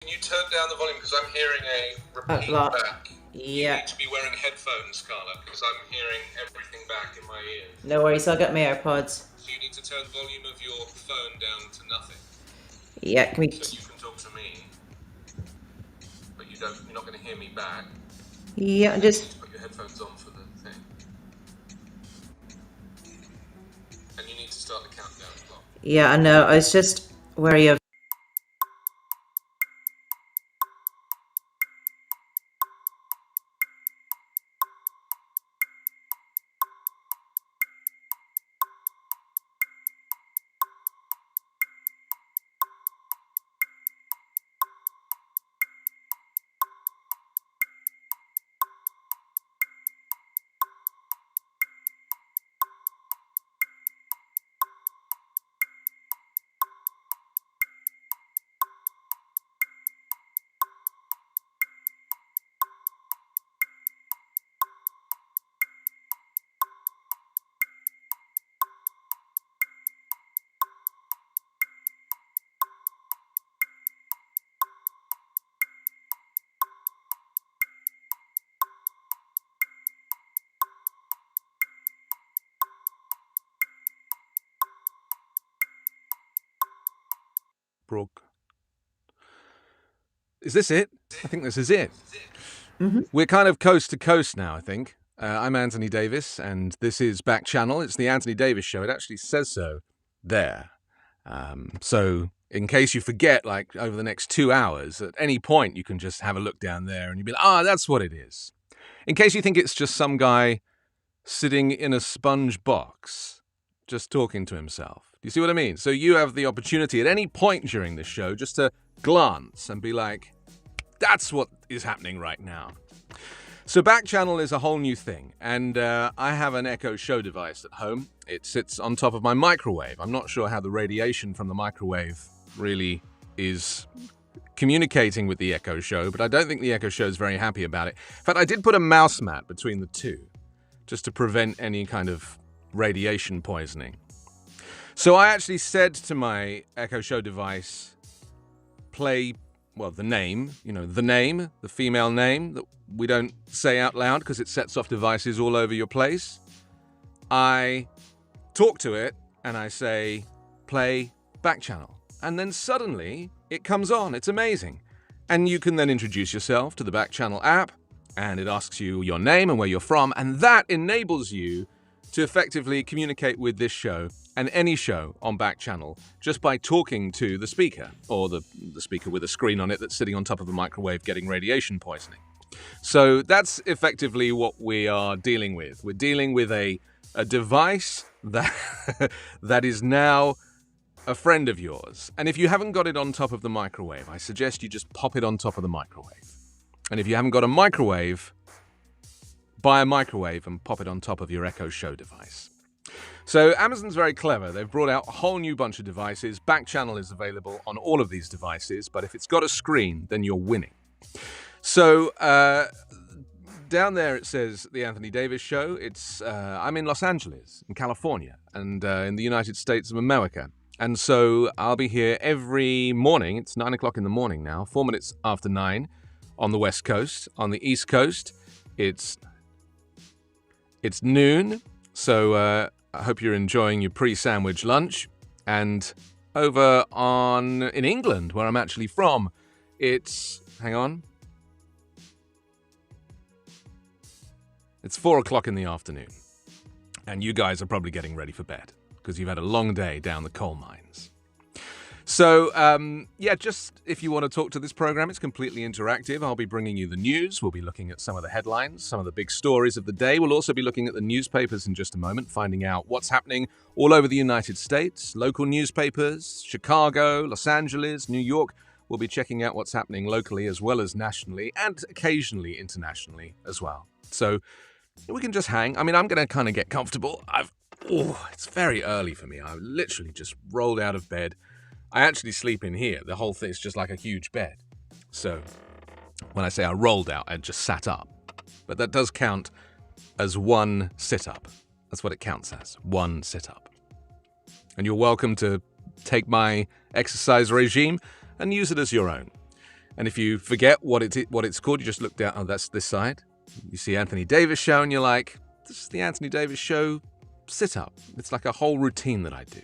Can you turn down the volume because I'm hearing a repeat back? Yeah. You need to be wearing headphones, Carla, because I'm hearing everything back in my ears. No worries, I'll get my AirPods. So you need to turn the volume of your phone down to nothing. Yeah, can we... So you can talk to me, but you're not going to hear me back. Yeah, You just... need to put your headphones on for the thing. And you need to start the countdown clock. Yeah, I know, I was just wary of... Brooke. Is this it? I think this is it. Mm-hmm. We're kind of coast to coast now, I think. I'm Anthony Davis, and this is Backchannel. It's the Anthony Davis Show. It actually says so there. So in case you forget, like over the next 2 hours, at any point you can just have a look down there and you'll be like, that's what it is. In case you think it's just some guy sitting in a sponge box, just talking to himself. Do you see what I mean? So you have the opportunity at any point during this show just to glance and be like, that's what is happening right now. So Backchannel is a whole new thing, and I have an Echo Show device at home. It sits on top of my microwave. I'm not sure how the radiation from the microwave really is communicating with the Echo Show, but I don't think the Echo Show is very happy about it. In fact, I did put a mouse mat between the two, just to prevent any kind of radiation poisoning. So I actually said to my Echo Show device, play, the name, the female name that we don't say out loud because it sets off devices all over your place. I talk to it and I say, play Backchannel. And then suddenly it comes on. It's amazing. And you can then introduce yourself to the Backchannel app, and it asks you your name and where you're from, and that enables you to effectively communicate with this show and any show on Backchannel just by talking to the speaker, or the speaker with a screen on it that's sitting on top of a microwave getting radiation poisoning. So that's effectively what we are dealing with. We're dealing with a device that that is now a friend of yours. And if you haven't got it on top of the microwave, I suggest you just pop it on top of the microwave. And if you haven't got a microwave, buy a microwave and pop it on top of your Echo Show device. So Amazon's very clever. They've brought out a whole new bunch of devices. Backchannel is available on all of these devices, but if it's got a screen, then you're winning. So down there it says The Anthony Davis Show. I'm in Los Angeles, in California, and in the United States of America. And so I'll be here every morning. It's 9 o'clock in the morning now, 4 minutes after 9 on the West Coast. On the East Coast, it's noon. So I hope you're enjoying your pre-sandwich lunch. And over in England, where I'm actually from, it's 4 o'clock in the afternoon. And you guys are probably getting ready for bed because you've had a long day down the coal mines. So, just if you want to talk to this program, it's completely interactive. I'll be bringing you the news. We'll be looking at some of the headlines, some of the big stories of the day. We'll also be looking at the newspapers in just a moment, finding out what's happening all over the United States, local newspapers, Chicago, Los Angeles, New York. We'll be checking out what's happening locally as well as nationally and occasionally internationally as well. So we can just hang. I mean, I'm going to kind of get comfortable. It's very early for me. I literally just rolled out of bed. I actually sleep in here. The whole thing is just like a huge bed. So when I say I rolled out, I just sat up. But that does count as one sit-up. That's what it counts as, one sit-up. And you're welcome to take my exercise regime and use it as your own. And if you forget what it's called, you just look down. Oh, that's this side. You see Anthony Davis Show, and you're like, this is the Anthony Davis Show sit-up. It's like a whole routine that I do.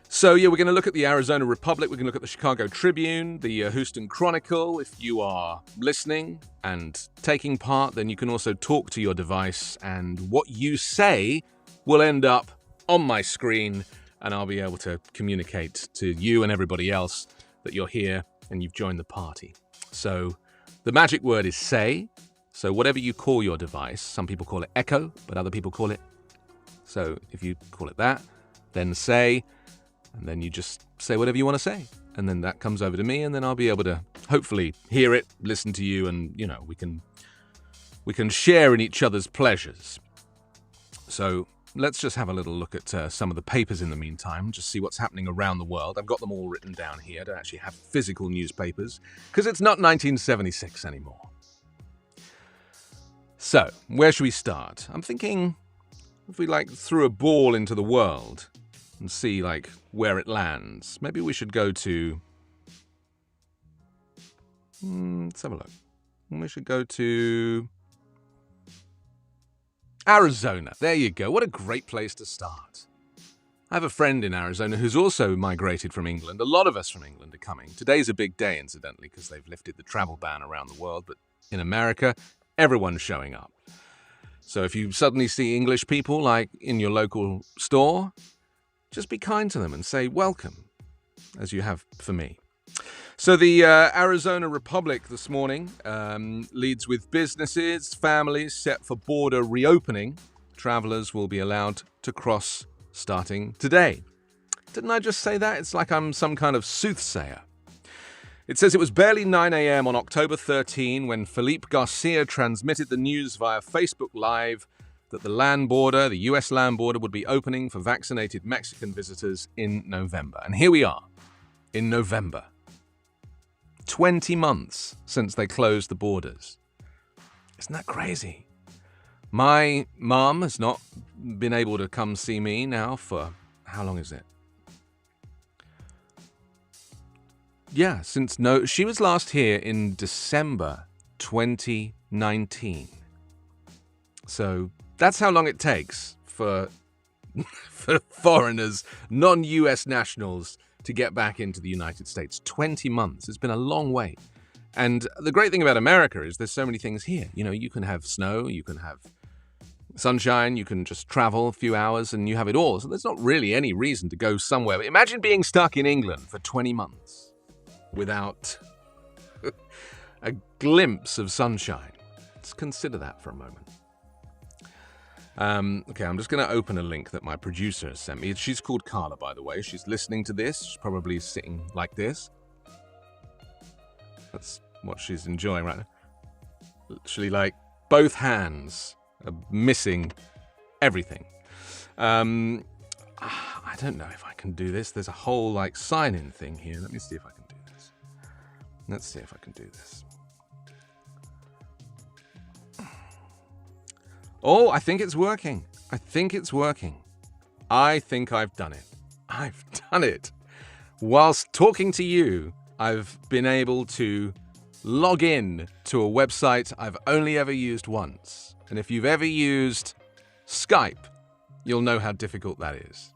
So, yeah, we're going to look at the Arizona Republic. We're going to look at the Chicago Tribune, the Houston Chronicle. If you are listening and taking part, then you can also talk to your device, and what you say will end up on my screen, and I'll be able to communicate to you and everybody else that you're here and you've joined the party. So the magic word is say. So whatever you call your device, some people call it Echo, but other people call it. So if you call it that, then say, and then you just say whatever you want to say. And then that comes over to me, and then I'll be able to hopefully hear it, listen to you, and, you know, we can share in each other's pleasures. So let's just have a little look at some of the papers in the meantime, just see what's happening around the world. I've got them all written down here. I don't actually have physical newspapers, because it's not 1976 anymore. So, where should we start? I'm thinking if we, threw a ball into the world and see, where it lands. Maybe we should go to... let's have a look. We should go to... Arizona. There you go. What a great place to start. I have a friend in Arizona who's also migrated from England. A lot of us from England are coming. Today's a big day, incidentally, because they've lifted the travel ban around the world. But in America, everyone's showing up. So if you suddenly see English people, in your local store, just be kind to them and say welcome, as you have for me. So the Arizona Republic this morning leads with businesses, families set for border reopening. Travelers will be allowed to cross starting today. Didn't I just say that? It's like I'm some kind of soothsayer. It says it was barely 9 a.m. on October 13 when Felipe Garcia transmitted the news via Facebook Live that the U.S. land border, would be opening for vaccinated Mexican visitors in November. And here we are, in November. 20 months since they closed the borders. Isn't that crazy? My mum has not been able to come see me now for, how long is it? Yeah, she was last here in December 2019. So that's how long it takes for foreigners, non-US nationals, to get back into the United States. 20 months. It's been a long wait. And the great thing about America is there's so many things here. You know, you can have snow, you can have sunshine, you can just travel a few hours and you have it all. So there's not really any reason to go somewhere. But imagine being stuck in England for 20 months without a glimpse of sunshine. Let's consider that for a moment. Okay, I'm just going to open a link that my producer has sent me. She's called Carla, by the way. She's listening to this. She's probably sitting like this. That's what she's enjoying right now. Literally, both hands are missing everything. I don't know if I can do this. There's a whole, sign-in thing here. Let me see if I can do this. Let's see if I can do this. Oh, I think it's working. I think I've done it. I've done it. Whilst talking to you, I've been able to log in to a website I've only ever used once. And if you've ever used Skype, you'll know how difficult that is.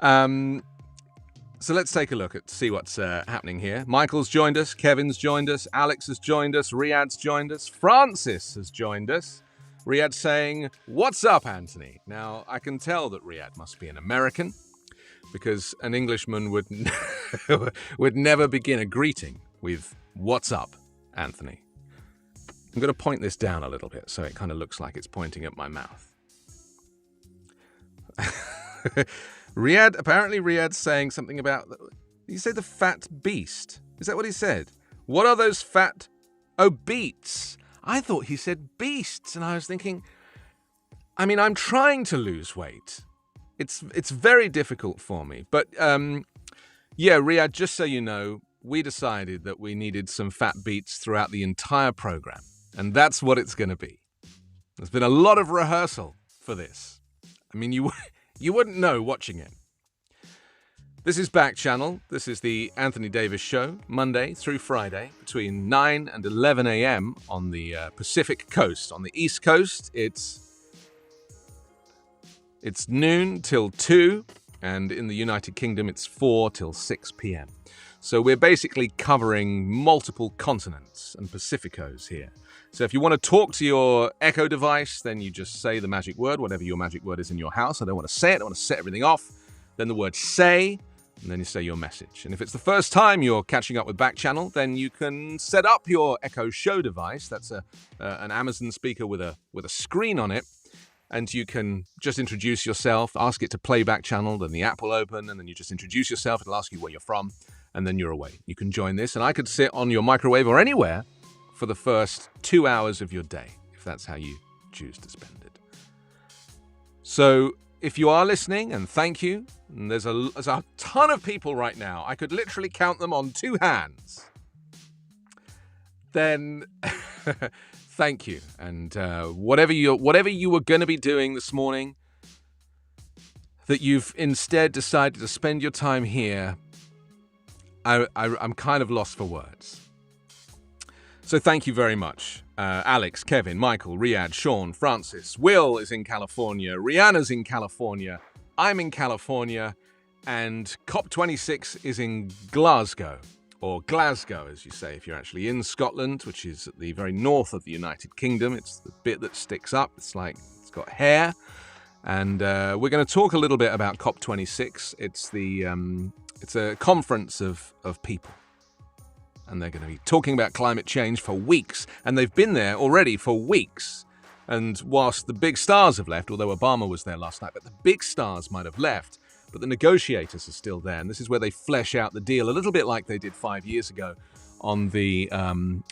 So let's take a look at see what's happening here. Michael's joined us. Kevin's joined us. Alex has joined us. Riyadh's joined us. Francis has joined us. Riyadh saying, "What's up, Anthony?" Now, I can tell that Riyadh must be an American, because an Englishman would would never begin a greeting with, "What's up, Anthony?" I'm going to point this down a little bit so it kind of looks like it's pointing at my mouth. Riyadh's saying something about, did you say the fat beast? Is that what he said? What are those fat... Oh, beats. I thought he said beasts, and I was thinking, I'm trying to lose weight. It's very difficult for me. But, yeah, Riyadh, just so you know, we decided that we needed some fat beats throughout the entire program. And that's what it's going to be. There's been a lot of rehearsal for this. You wouldn't know watching it. This is Backchannel. This is the Anthony Davis Show, Monday through Friday, between 9 and 11 a.m. on the Pacific Coast. On the East Coast, it's noon till 2, and in the United Kingdom, it's 4 till 6 p.m. So we're basically covering multiple continents and Pacificos here. So if you want to talk to your Echo device, then you just say the magic word, whatever your magic word is in your house. I don't want to say it. I want to set everything off. Then the word say, and then you say your message. And if it's the first time you're catching up with Backchannel, then you can set up your Echo Show device. That's an Amazon speaker with a screen on it. And you can just introduce yourself, ask it to play Backchannel, then the app will open, and then you just introduce yourself. It'll ask you where you're from, and then you're away. You can join this, and I could sit on your microwave or anywhere for the first 2 hours of your day, if that's how you choose to spend it. So if you are listening, and thank you, and there's a ton of people right now, I could literally count them on 2 hands, then thank you. And whatever you were going to be doing this morning, that you've instead decided to spend your time here, I'm kind of lost for words. So thank you very much. Alex, Kevin, Michael, Riyadh, Sean, Francis, Will is in California, Rihanna's in California, I'm in California, and COP26 is in Glasgow, or Glasgow as you say if you're actually in Scotland, which is at the very north of the United Kingdom. It's the bit that sticks up, it's like it's got hair. And we're going to talk a little bit about COP26. It's a conference of people. And they're going to be talking about climate change for weeks. And they've been there already for weeks. And whilst the big stars have left, although Obama was there last night, but the big stars might have left, but the negotiators are still there. And this is where they flesh out the deal, a little bit like they did 5 years ago on the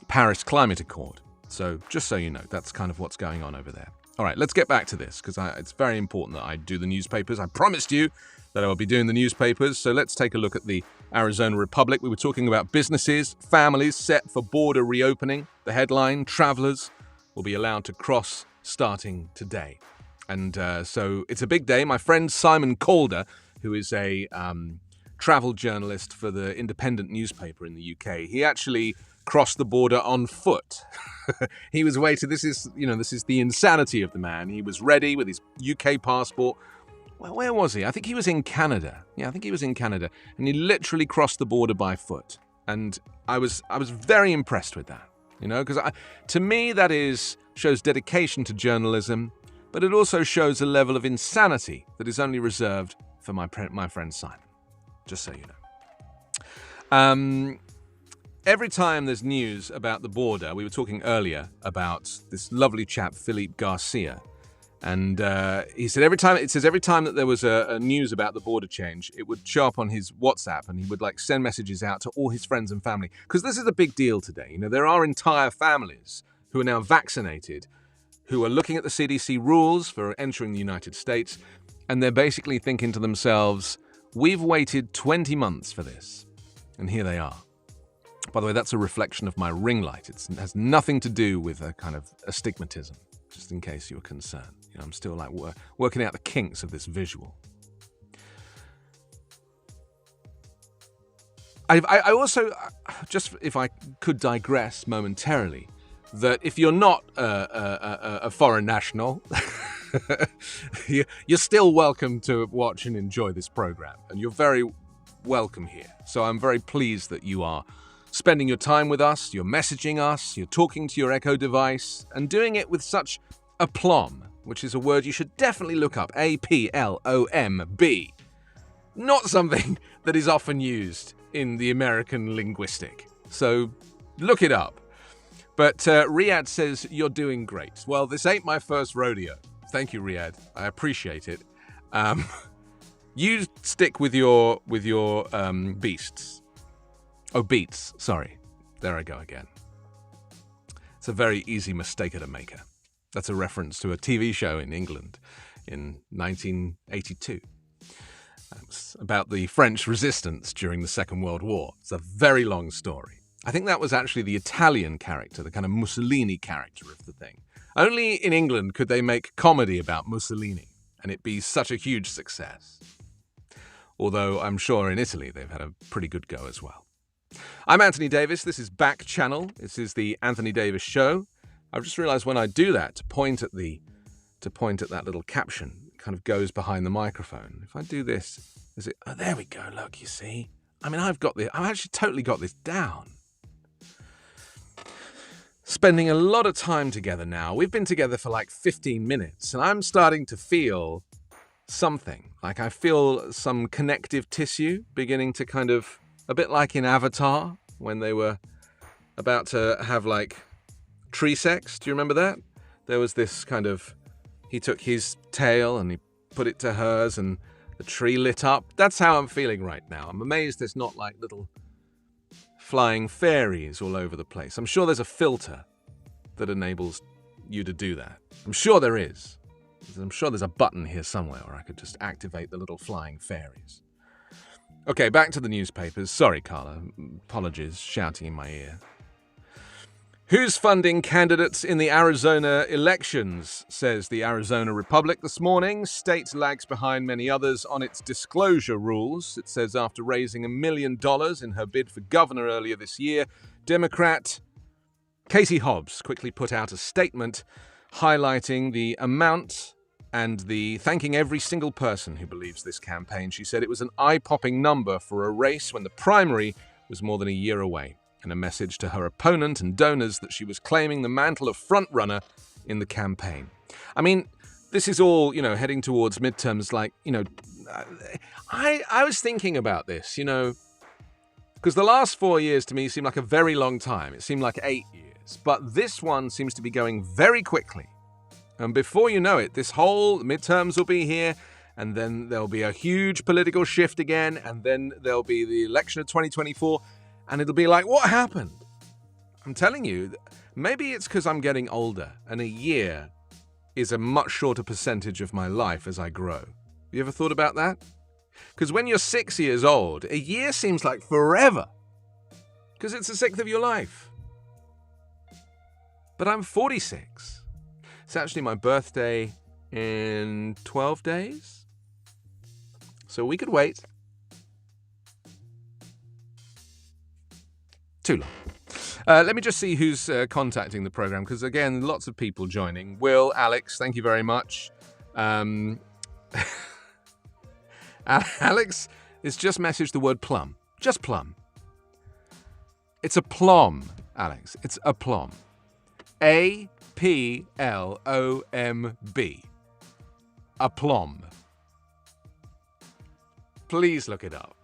Paris Climate Accord. So just so you know, that's kind of what's going on over there. All right, let's get back to this, because it's very important that I do the newspapers. I promised you that I will be doing the newspapers. So let's take a look at the Arizona Republic. We were talking about businesses, families set for border reopening. The headline, travelers will be allowed to cross starting today. And so it's a big day. My friend Simon Calder, who is a travel journalist for the Independent newspaper in the UK, he actually crossed the border on foot. He was waiting. This is the insanity of the man. He was ready with his UK passport. Well, where was he? I think he was in Canada. Yeah, I think he was in Canada. And he literally crossed the border by foot. And I was very impressed with that, because to me that shows dedication to journalism, but it also shows a level of insanity that is only reserved for my friend Simon. Just so you know. Every time there's news about the border, we were talking earlier about this lovely chap, Philippe Garcia, and he said every time that there was a news about the border change, it would show up on his WhatsApp, and he would send messages out to all his friends and family, because this is a big deal today. There are entire families who are now vaccinated, who are looking at the CDC rules for entering the United States, and they're basically thinking to themselves, we've waited 20 months for this, and here they are. By the way, that's a reflection of my ring light. It has nothing to do with a kind of astigmatism, just in case you were concerned. I'm still working out the kinks of this visual. I also, just if I could digress momentarily, that if you're not a foreign national, you're still welcome to watch and enjoy this program, and you're very welcome here. So I'm very pleased that you are spending your time with us, you're messaging us, you're talking to your Echo device, and doing it with such aplomb, which is a word you should definitely look up, A-P-L-O-M-B. Not something that is often used in the American linguistic. So look it up. But Riyadh says, you're doing great. Well, this ain't my first rodeo. Thank you, Riyadh. I appreciate it. You stick with your beasts. Oh, beats. Sorry. There I go again. It's a very easy mistake to make. That's a reference to a TV show in England in 1982. It was about the French resistance during the Second World War. It's a very long story. I think that was actually the Italian character, the kind of Mussolini character of the thing. Only in England could they make comedy about Mussolini and it be such a huge success. although I'm sure in Italy they've had a pretty good go as well. I'm Anthony Davis. This is Backchannel. This is the Anthony Davis Show. I've just realised when I do that, to point at that little caption, it kind of goes behind the microphone. If I do this, is it? Oh, there we go. Look, you see. I mean, I've actually totally got this down. Spending a lot of time together now. We've been together for like 15 minutes, and I'm starting to feel something. Like I feel some connective tissue beginning to kind of, a bit like in Avatar, when they were about to have like tree sex. Do you remember that? There was this kind of, he took his tail and he put it to hers and the tree lit up. That's how I'm feeling right now. I'm amazed there's not like little flying fairies all over the place. I'm sure there's a filter that enables you to do that. I'm sure there is. I'm sure there's a button here somewhere where I could just activate the little flying fairies. Okay, back to the newspapers. Sorry, Carla. Apologies, shouting in my ear. Who's funding candidates in the Arizona elections, says the Arizona Republic this morning. State lags behind many others on its disclosure rules. It says after raising $1 million in her bid for governor earlier this year, Democrat Katie Hobbs quickly put out a statement highlighting the amount and thanking every single person who believes this campaign. She said it was an eye-popping number for a race when the primary was more than a year away, and a message to her opponent and donors that she was claiming the mantle of frontrunner in the campaign. I mean, this is all, heading towards midterms. Like, I was thinking about this, because the last 4 years to me seemed like a very long time. It seemed like 8 years. But this one seems to be going very quickly. And before you know it, this whole midterms will be here, and then there'll be a huge political shift again, and then there'll be the election of 2024, and it'll be like, what happened? I'm telling you, maybe it's because I'm getting older, and a year is a much shorter percentage of my life as I grow. You ever thought about that? Because when you're 6 years old, a year seems like forever, because it's a sixth of your life. But I'm 46. It's actually my birthday in 12 days. So we could wait. Too long. Let me just see who's contacting the program, because, again, lots of people joining. Will, Alex, thank you very much. Alex has just messaged the word plum. Just plum. It's a plom, Alex. It's a plom. A-P-L-O-M-B. A plom. Please look it up.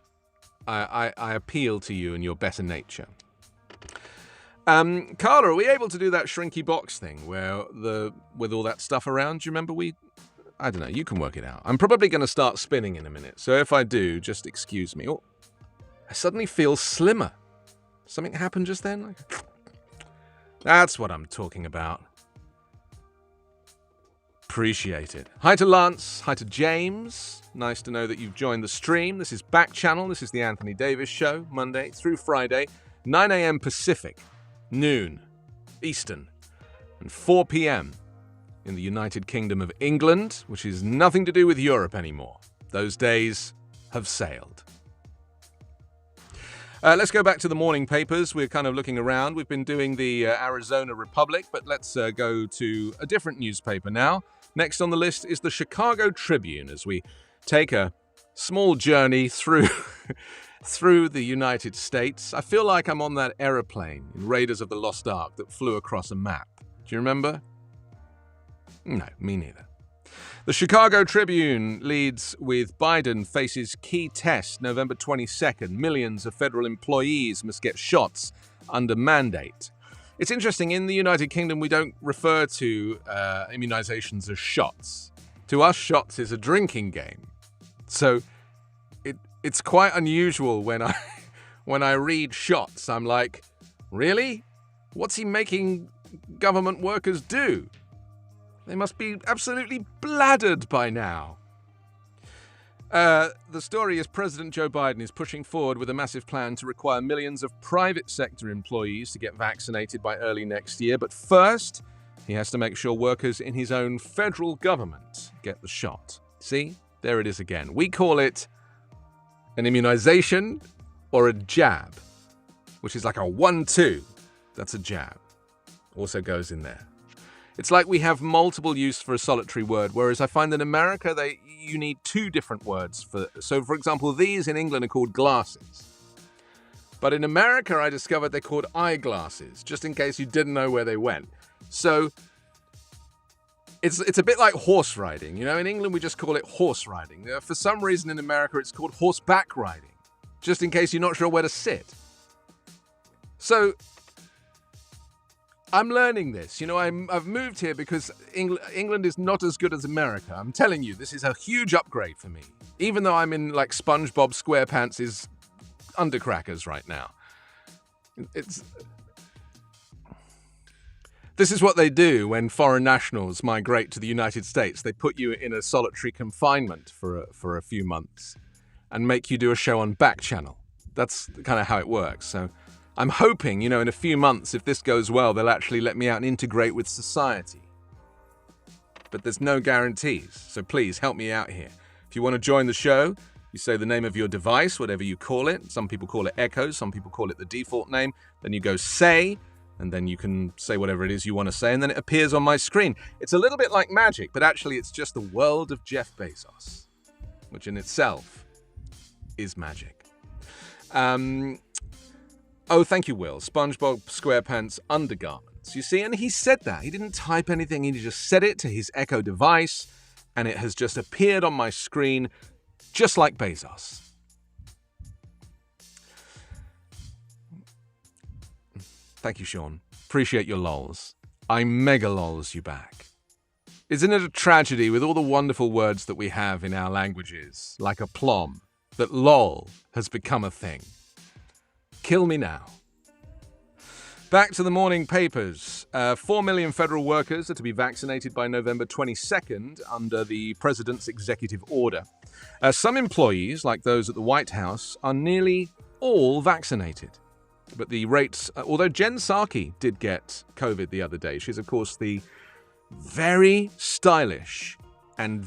I appeal to you and your better nature. Carla, are we able to do that shrinky box thing with all that stuff around? Do you remember I don't know, you can work it out. I'm probably going to start spinning in a minute, so if I do, just excuse me. Oh, I suddenly feel slimmer. Something happened just then? That's what I'm talking about. Appreciate it. Hi to Lance. Hi to James. Nice to know that you've joined the stream. This is Backchannel. This is the Anthony Davis Show, Monday through Friday, 9 a.m. Pacific, noon Eastern, and 4 p.m. in the United Kingdom of England, which is nothing to do with Europe anymore. Those days have sailed. Let's go back to the morning papers. We're kind of looking around. We've been doing the Arizona Republic, but let's go to a different newspaper now. Next on the list is the Chicago Tribune, as we take a small journey through the United States. I feel like I'm on that aeroplane in Raiders of the Lost Ark that flew across a map. Do you remember? No, me neither. The Chicago Tribune leads with Biden faces key test November 22nd. Millions of federal employees must get shots under mandate. It's interesting, in the United Kingdom, we don't refer to immunizations as shots. To us, shots is a drinking game. So it's quite unusual when I read shots. I'm like, really? What's he making government workers do? They must be absolutely bladdered by now. The story is President Joe Biden is pushing forward with a massive plan to require millions of private sector employees to get vaccinated by early next year. But first, he has to make sure workers in his own federal government get the shot. See, there it is again. We call it an immunization or a jab, which is like a 1-2. That's a jab. Also goes in there. It's like we have multiple use for a solitary word, whereas I find that in America, you need two different words for. So, for example, these in England are called glasses. But in America, I discovered they're called eyeglasses, just in case you didn't know where they went. So it's a bit like horse riding. You know, in England, we just call it horse riding. For some reason in America, it's called horseback riding, just in case you're not sure where to sit. So I'm learning this. You know, I've moved here because England is not as good as America. I'm telling you, this is a huge upgrade for me. Even though I'm in like SpongeBob SquarePants' undercrackers right now. This is what they do when foreign nationals migrate to the United States. They put you in a solitary confinement for a few months and make you do a show on Backchannel. That's kind of how it works. So I'm hoping, in a few months, if this goes well, they'll actually let me out and integrate with society. But there's no guarantees, so please help me out here. If you want to join the show, you say the name of your device, whatever you call it. Some people call it Echo, some people call it the default name. Then you go say, and then you can say whatever it is you want to say, and then it appears on my screen. It's a little bit like magic, but actually it's just the world of Jeff Bezos, which in itself is magic. Oh, thank you, Will. SpongeBob SquarePants undergarments. You see, and he said that. He didn't type anything. He just said it to his Echo device, and it has just appeared on my screen, just like Bezos. Thank you, Sean. Appreciate your lols. I mega lols you back. Isn't it a tragedy with all the wonderful words that we have in our languages, like aplomb, that lol has become a thing? Kill me now. Back to the morning papers. 4 million federal workers are to be vaccinated by November 22nd under the president's executive order. Some employees, like those at the White House, are nearly all vaccinated. But the rates, although Jen Psaki did get COVID the other day, she's of course the very stylish and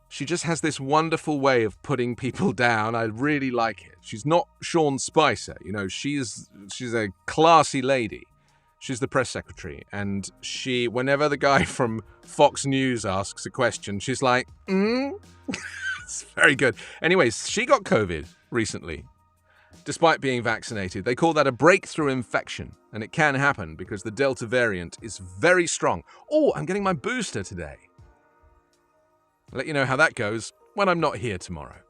she just has this wonderful way of putting people down. I really like it. She's not Sean Spicer, she's a classy lady. She's the press secretary, and whenever the guy from Fox News asks a question, she's like, It's very good. Anyways, she got COVID recently. Despite being vaccinated, they call that a breakthrough infection, and it can happen because the Delta variant is very strong. Oh, I'm getting my booster today. I'll let you know how that goes when I'm not here tomorrow.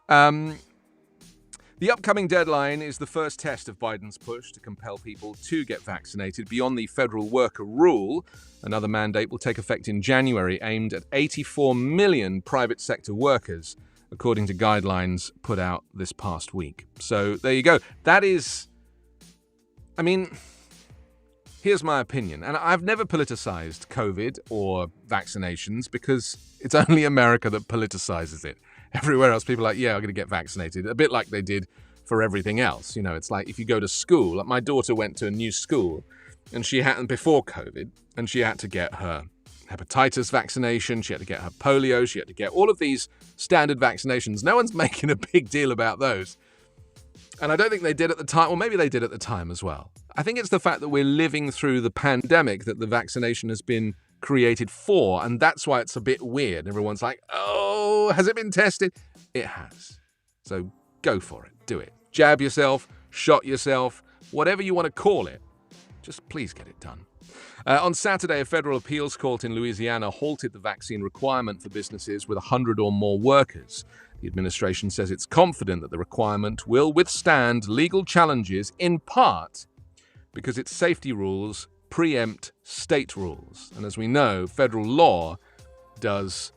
The upcoming deadline is the first test of Biden's push to compel people to get vaccinated beyond the federal worker rule. Another mandate will take effect in January, aimed at 84 million private sector workers, according to guidelines put out this past week. So there you go. That is, here's my opinion. And I've never politicized COVID or vaccinations because it's only America that politicizes it. Everywhere else, people are like, yeah, I'm going to get vaccinated. A bit like they did for everything else. It's like if you go to school. Like my daughter went to a new school and she had, before COVID, and she had to get her hepatitis vaccination, she had to get her polio, she had to get all of these standard vaccinations. No one's making a big deal about those. And I don't think they did at the time, or maybe they did at the time as well. I think it's the fact that we're living through the pandemic that the vaccination has been created for, and that's why it's a bit weird. Everyone's like, oh, has it been tested? It has. So go for it. Do it. Jab yourself, shot yourself, whatever you want to call it. Just please get it done. On Saturday, a federal appeals court in Louisiana halted the vaccine requirement for businesses with 100 or more workers. The administration says it's confident that the requirement will withstand legal challenges, in part because its safety rules preempt state rules. And as we know, federal law does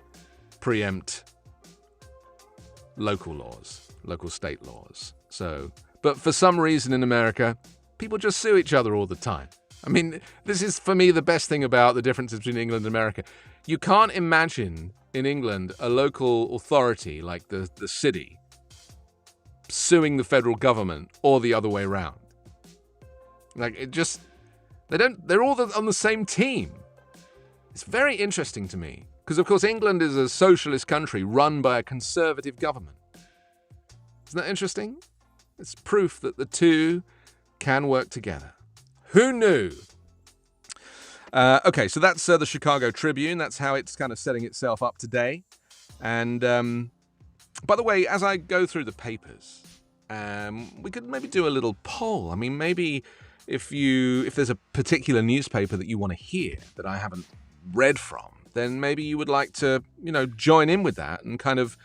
preempt local laws, local state laws. But for some reason in America, people just sue each other all the time. This is, for me, the best thing about the differences between England and America. You can't imagine in England a local authority like the city suing the federal government or the other way around. They're all on the same team. It's very interesting to me. Because, of course, England is a socialist country run by a conservative government. Isn't that interesting? It's proof that the two can work together. Who knew? Okay, so that's the Chicago Tribune. That's how it's kind of setting itself up today. And by the way, as I go through the papers, we could maybe do a little poll. I mean, maybe if there's a particular newspaper that you want to hear that I haven't read from, then maybe you would like to, join in with that and kind of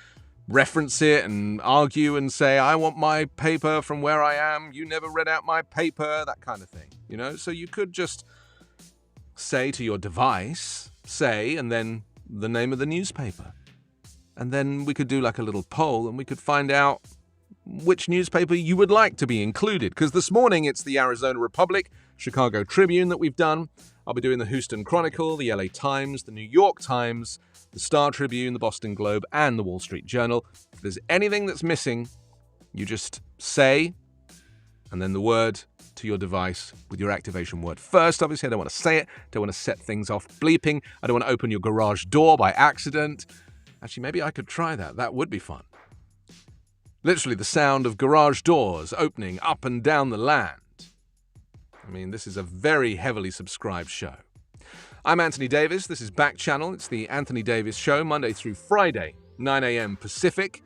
reference it and argue and say, I want my paper from where I am. You never read out my paper, that kind of thing, So you could just say to your device, and then the name of the newspaper. And then we could do like a little poll and we could find out which newspaper you would like to be included. Because this morning it's the Arizona Republic, Chicago Tribune that we've done. I'll be doing the Houston Chronicle, the LA Times, the New York Times, the Star Tribune, the Boston Globe, and the Wall Street Journal. If there's anything that's missing, you just say, and then the word to your device with your activation word first. Obviously, I don't want to say it. Don't want to set things off bleeping. I don't want to open your garage door by accident. Actually, maybe I could try that. That would be fun. Literally the sound of garage doors opening up and down the land. I mean, this is a very heavily subscribed show. I'm Anthony Davis. This is Backchannel. It's the Anthony Davis Show, Monday through Friday, 9 a.m. Pacific.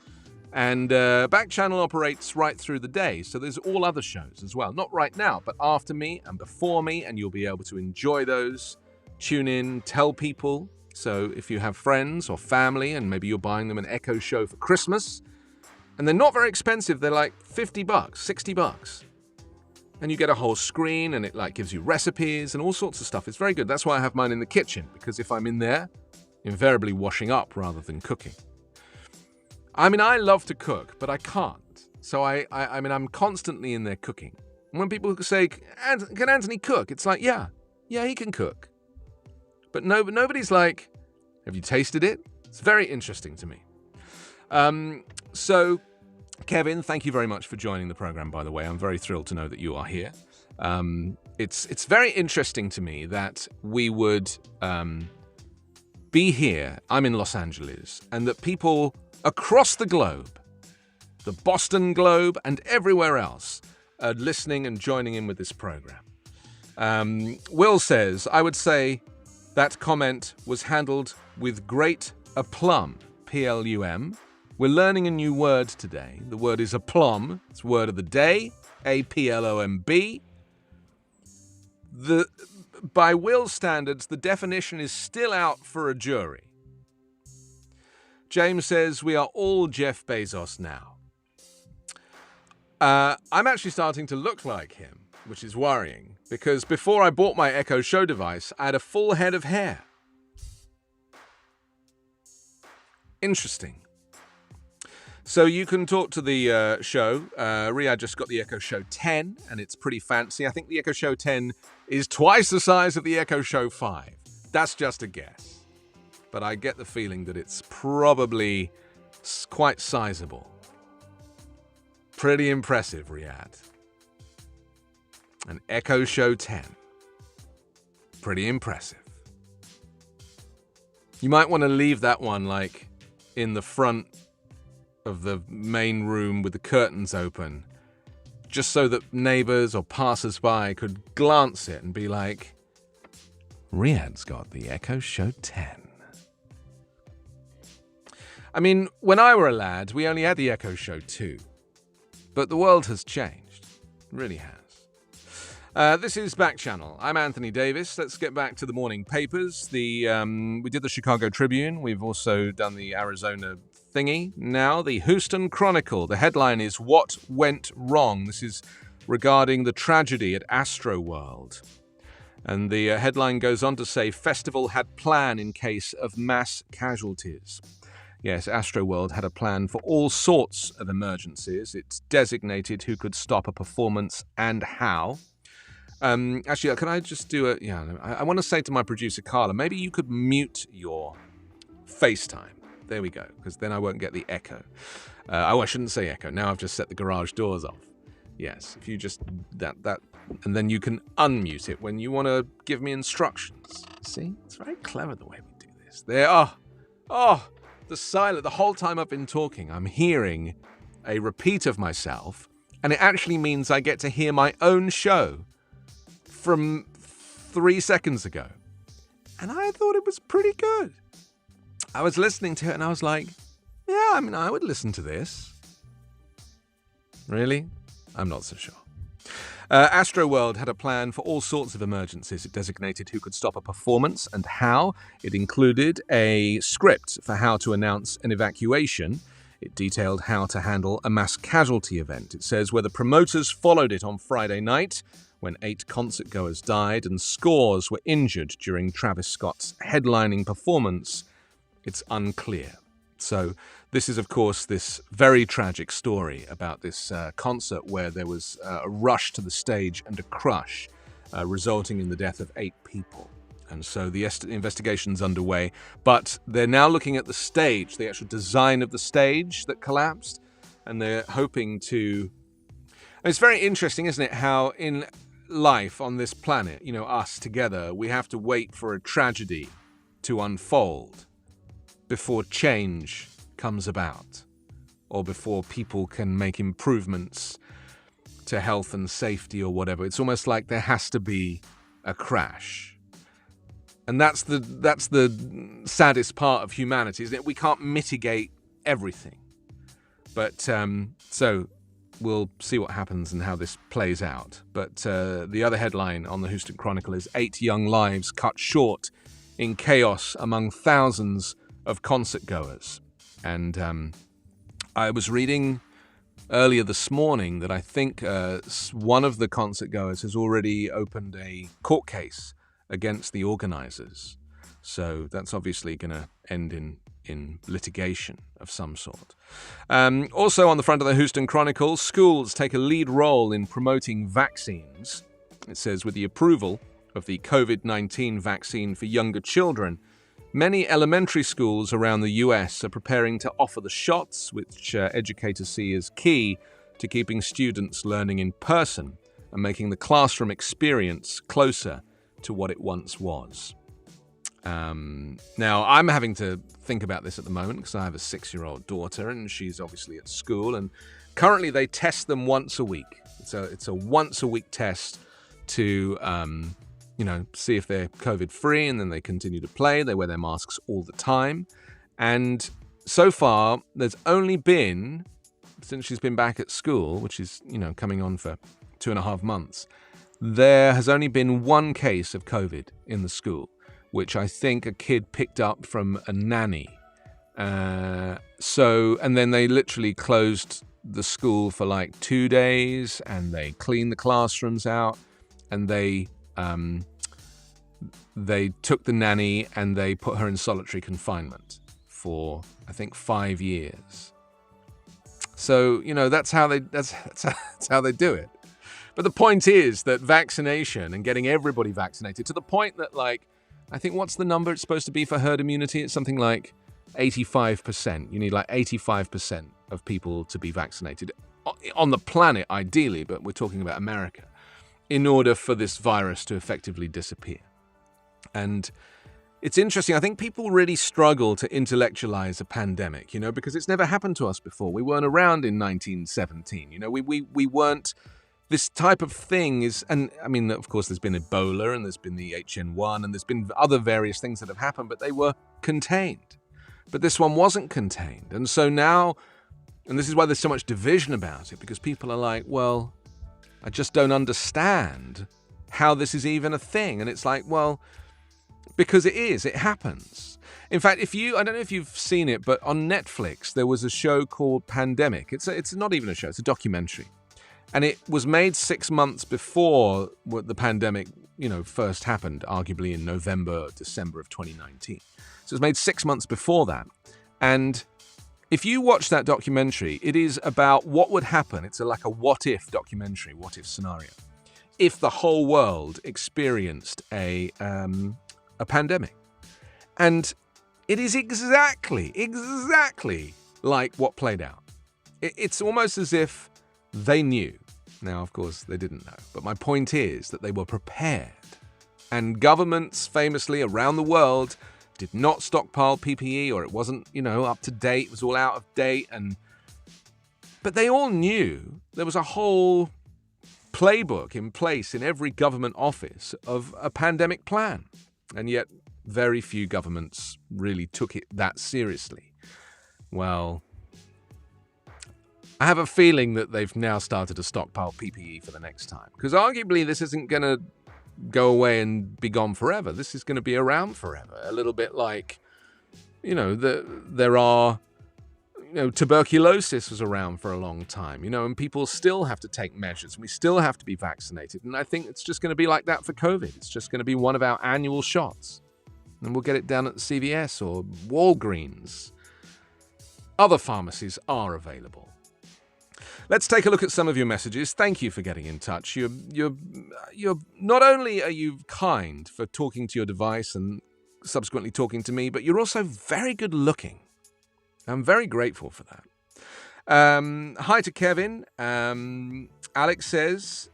And Backchannel operates right through the day, so there's all other shows as well. Not right now, but after me and before me, and you'll be able to enjoy those. Tune in, tell people. So if you have friends or family, and maybe you're buying them an Echo Show for Christmas, and they're not very expensive, they're like $50, $60. And you get a whole screen, and it gives you recipes and all sorts of stuff. It's very good. That's why I have mine in the kitchen, because if I'm in there, invariably washing up rather than cooking. I mean, I love to cook, but I can't. So I'm constantly in there cooking. And when people say, can Anthony cook? It's like, yeah, he can cook. But nobody's like, have you tasted it? It's very interesting to me. So, Kevin, thank you very much for joining the program, by the way. I'm very thrilled to know that you are here. It's very interesting to me that we would be here. I'm in Los Angeles, and that people across the globe, the Boston Globe and everywhere else, are listening and joining in with this program. Will says, I would say that comment was handled with great aplomb, P-L-U-M. We're learning a new word today. The word is aplomb. It's word of the day, A-P-L-O-M-B. By Will's standards, the definition is still out for a jury. James says, we are all Jeff Bezos now. I'm actually starting to look like him, which is worrying, because before I bought my Echo Show device, I had a full head of hair. Interesting. So you can talk to the show. Riyadh just got the Echo Show 10, and it's pretty fancy. I think the Echo Show 10 is twice the size of the Echo Show 5. That's just a guess. But I get the feeling that it's probably quite sizable. Pretty impressive, Riyadh. An Echo Show 10. Pretty impressive. You might want to leave that one in the front of the main room with the curtains open, just so that neighbors or passers-by could glance it and be like, Riyadh's got the Echo Show 10. I mean, when I were a lad, we only had the Echo Show 2. But the world has changed. It really has. This is Backchannel. I'm Anthony Davis. Let's get back to the morning papers. We did the Chicago Tribune. We've also done the Arizona thingy. Now, the Houston Chronicle. The headline is, What Went Wrong? This is regarding the tragedy at Astroworld. And the headline goes on to say, Festival had plan in case of mass casualties. Yes, Astroworld had a plan for all sorts of emergencies. It's designated who could stop a performance and how. Actually, can I just do a... Yeah, I want to say to my producer, Carla, maybe you could mute your FaceTime. There we go, because then I won't get the echo. I shouldn't say echo. Now I've just set the garage doors off. Yes, if you just... that, and then you can unmute it when you want to give me instructions. See? It's very clever the way we do this. There. Oh, Oh, the silence. The whole time I've been talking, I'm hearing a repeat of myself, and it actually means I get to hear my own show from 3 seconds ago. And I thought it was pretty good. I was listening to it and I was like, yeah, I mean, I would listen to this. Really? I'm not so sure. Astroworld had a plan for all sorts of emergencies. It designated who could stop a performance and how. It included a script for how to announce an evacuation. It detailed how to handle a mass casualty event. It says where the promoters followed it on Friday night, when 8 concert-goers died and scores were injured during Travis Scott's headlining performance, it's unclear. So this is, of course, this very tragic story about this concert where there was a rush to the stage and a crush, resulting in the death of 8 people. And so the investigation's underway, but they're now looking at the stage, the actual design of the stage that collapsed, and they're hoping to... And it's very interesting, isn't it, how in life on this planet, you know, us together, we have to wait for a tragedy to unfold before change comes about, or before people can make improvements to health and safety or whatever. It's almost like there has to be a crash. And that's the saddest part of humanity, isn't it? We can't mitigate everything. But so we'll see what happens and how this plays out. But the other headline on the Houston Chronicle is 8 young lives cut short in chaos among thousands of concert-goers. And I was reading earlier this morning that I think one of the concert-goers has already opened a court case against the organizers. So that's obviously going to end in litigation of some sort. Also on the front of the Houston Chronicle, schools take a lead role in promoting vaccines. It says with the approval of the COVID-19 vaccine for younger children, many elementary schools around the US are preparing to offer the shots, which educators see as key to keeping students learning in person and making the classroom experience closer to what it once was. Now, I'm having to think about this at the moment because I have a 6-year-old daughter and she's obviously at school, and currently they test them once a week. It's a once-a-week test to see if they're COVID-free, and then they continue to play. They wear their masks all the time. And so far, there's only been, since she's been back at school, which is, coming on for 2.5 months, there has only been one case of COVID in the school, which I think a kid picked up from a nanny. And then they literally closed the school for like 2 days, and they cleaned the classrooms out, and they took the nanny and they put her in solitary confinement for, I think, 5 years. So, that's how they do it. But the point is that vaccination and getting everybody vaccinated to the point that, I think what's the number it's supposed to be for herd immunity? It's something like 85%. You need 85% of people to be vaccinated on the planet, ideally, but we're talking about America, in order for this virus to effectively disappear. And it's interesting. I think people really struggle to intellectualize a pandemic, because it's never happened to us before. We weren't around in 1917. We weren't. This type of thing is, and I mean, of course, there's been Ebola and there's been the HN1 and there's been other various things that have happened, but they were contained. But this one wasn't contained. And so now, and this is why there's so much division about it, because people are like, well, I just don't understand how this is even a thing. And it's like, well, because it happens. In fact, I don't know if you've seen it, but on Netflix, there was a show called Pandemic. It's not even a show, it's a documentary. And it was made 6 months before the pandemic, first happened, arguably in November, December of 2019. So it was made 6 months before that. And if you watch that documentary, it is about what would happen. It's like a what-if documentary, what-if scenario, if the whole world experienced a pandemic. And it is exactly like what played out. It's almost as if they knew. Now, of course, they didn't know. But my point is that they were prepared. And governments, famously, around the world did not stockpile PPE, or it wasn't, up to date. It was all out of date. But they all knew there was a whole playbook in place in every government office of a pandemic plan. And yet very few governments really took it that seriously. Well, I have a feeling that they've now started to stockpile PPE for the next time. Because arguably this isn't going to go away and be gone forever. This is going to be around forever. A little bit like, there are... tuberculosis was around for a long time, and people still have to take measures. We still have to be vaccinated. And I think it's just going to be like that for COVID. It's just going to be one of our annual shots. And we'll get it down at CVS or Walgreens. Other pharmacies are available. Let's take a look at some of your messages. Thank you for getting in touch. You're not only are you kind for talking to your device and subsequently talking to me, but you're also very good looking. I'm very grateful for that. Hi to Kevin. Alex says,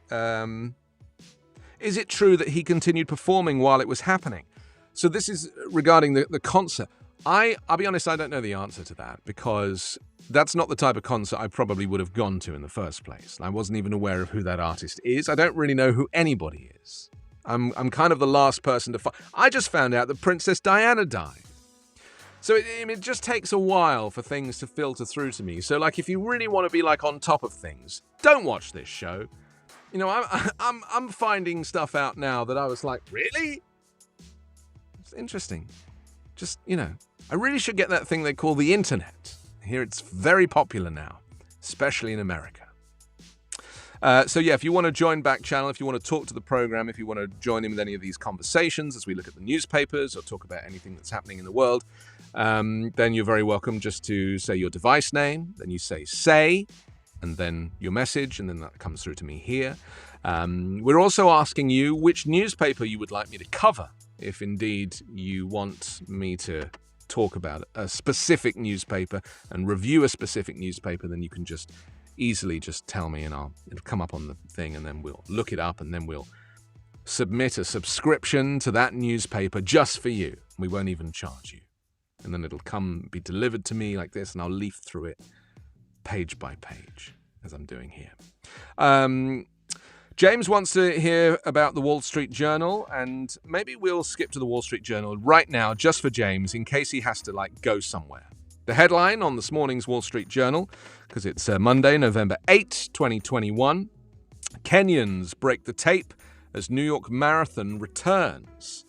is it true that he continued performing while it was happening? So this is regarding the concert. I'll be honest, I don't know the answer to that, because that's not the type of concert I probably would have gone to in the first place. I wasn't even aware of who that artist is. I don't really know who anybody is. I'm kind of the last person to find. I just found out that Princess Diana died. So it just takes a while for things to filter through to me. So if you really want to be on top of things, don't watch this show. I'm finding stuff out now that I was like, really? It's interesting. Just, I really should get that thing they call the internet. Here it's very popular now, especially in America. If you want to join Backchannel, if you want to talk to the program, if you want to join in with any of these conversations as we look at the newspapers or talk about anything that's happening in the world, then you're very welcome just to say your device name, then you say, and then your message, and then that comes through to me here. We're also asking you which newspaper you would like me to cover. If indeed you want me to talk about a specific newspaper and review a specific newspaper, then you can just easily just tell me, and it'll come up on the thing, and then we'll look it up, and then we'll submit a subscription to that newspaper just for you. We won't even charge you. And then it'll be delivered to me like this, and I'll leaf through it page by page, as I'm doing here. James wants to hear about the Wall Street Journal, and maybe we'll skip to the Wall Street Journal right now just for James, in case he has to go somewhere. The headline on this morning's Wall Street Journal, because it's Monday, November 8, 2021, Kenyans break the tape as New York Marathon returns.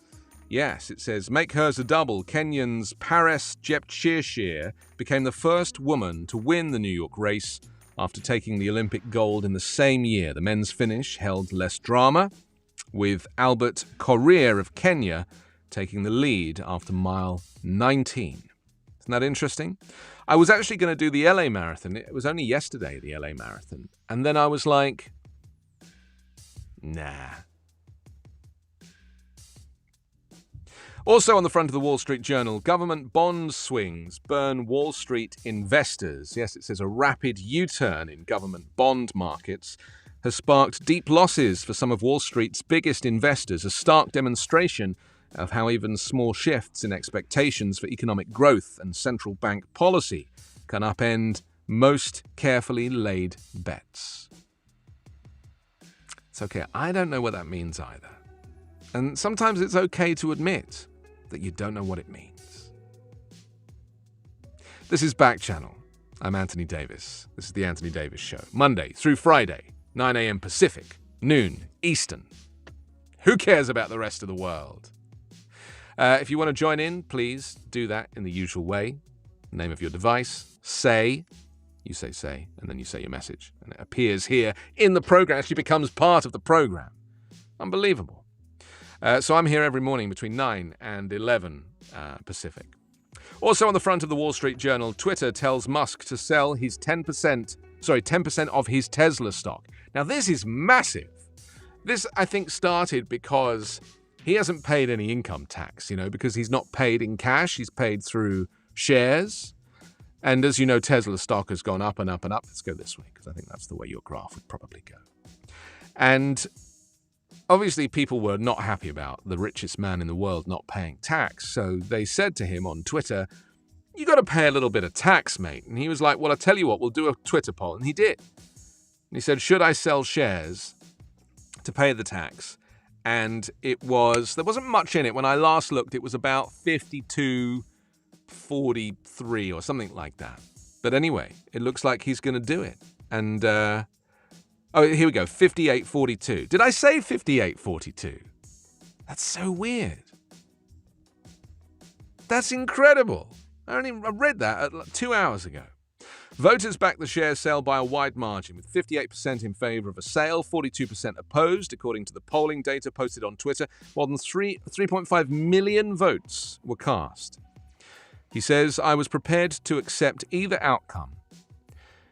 Yes, it says, make hers a double. Kenyan's Paris Jepchirchir became the first woman to win the New York race after taking the Olympic gold in the same year. The men's finish held less drama, with Albert Korir of Kenya taking the lead after mile 19. Isn't that interesting? I was actually going to do the LA Marathon. It was only yesterday, the LA Marathon. And then I was like, nah. Also on the front of the Wall Street Journal, government bond swings burn Wall Street investors. Yes, it says a rapid U-turn in government bond markets has sparked deep losses for some of Wall Street's biggest investors, a stark demonstration of how even small shifts in expectations for economic growth and central bank policy can upend most carefully laid bets. It's okay, I don't know what that means either. And sometimes it's okay to admit that you don't know what it means. This is Backchannel. I'm Anthony Davis. This is The Anthony Davis Show. Monday through Friday, 9 a.m. Pacific, noon Eastern. Who cares about the rest of the world? If you want to join in, please do that in the usual way. Name of your device, you say, and then you say your message. And it appears here in the program, actually becomes part of the program. Unbelievable. So I'm here every morning between 9 and 11 Pacific. Also on the front of the Wall Street Journal, Twitter tells Musk to sell his 10% of his Tesla stock. Now this is massive. This, I think, started because he hasn't paid any income tax, because he's not paid in cash. He's paid through shares. And as you know, Tesla stock has gone up and up and up. Let's go this way, because I think that's the way your graph would probably go. And obviously people were not happy about the richest man in the world not paying tax, so they said to him on Twitter, "You got to pay a little bit of tax, mate." And he was like, "Well, I tell you what, we'll do a Twitter poll." And he did. And he said, "Should I sell shares to pay the tax?" And there wasn't much in it. When I last looked, it was about 52-43 or something like that. But anyway, it looks like he's going to do it. And, here we go, 58-42. Did I say 58-42? That's so weird. That's incredible. I read that 2 hours ago. Voters backed the share sale by a wide margin, with 58% in favor of a sale, 42% opposed, according to the polling data posted on Twitter. More than 3.5 million votes were cast. He says, "I was prepared to accept either outcome."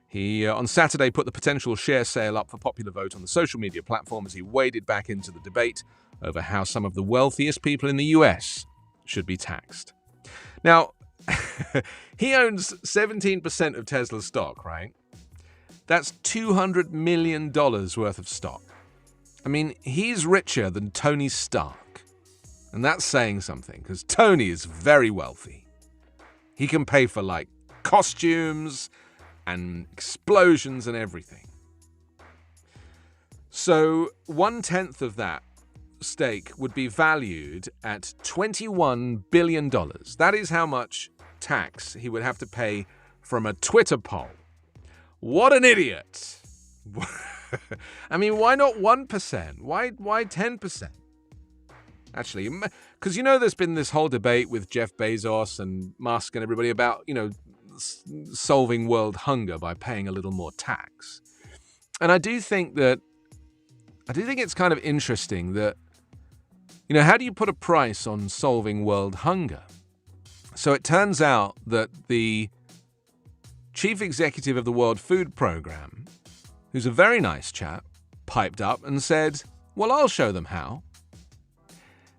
He, on Saturday, put the potential share sale up for popular vote on the social media platform as he waded back into the debate over how some of the wealthiest people in the US should be taxed. Now, he owns 17% of Tesla's stock, right? That's $200 million worth of stock. I mean, he's richer than Tony Stark. And that's saying something, because Tony is very wealthy. He can pay for, like, costumes and explosions and everything. So 1/10 of that stake would be valued at $21 billion. That is how much tax he would have to pay from a Twitter poll. What an idiot. I mean, why not 1%? Why 10%? Actually, because there's been this whole debate with Jeff Bezos and Musk and everybody about, solving world hunger by paying a little more tax. And I do think it's kind of interesting that, how do you put a price on solving world hunger? So it turns out that the chief executive of the World Food Program, who's a very nice chap, piped up and said, "Well, I'll show them how."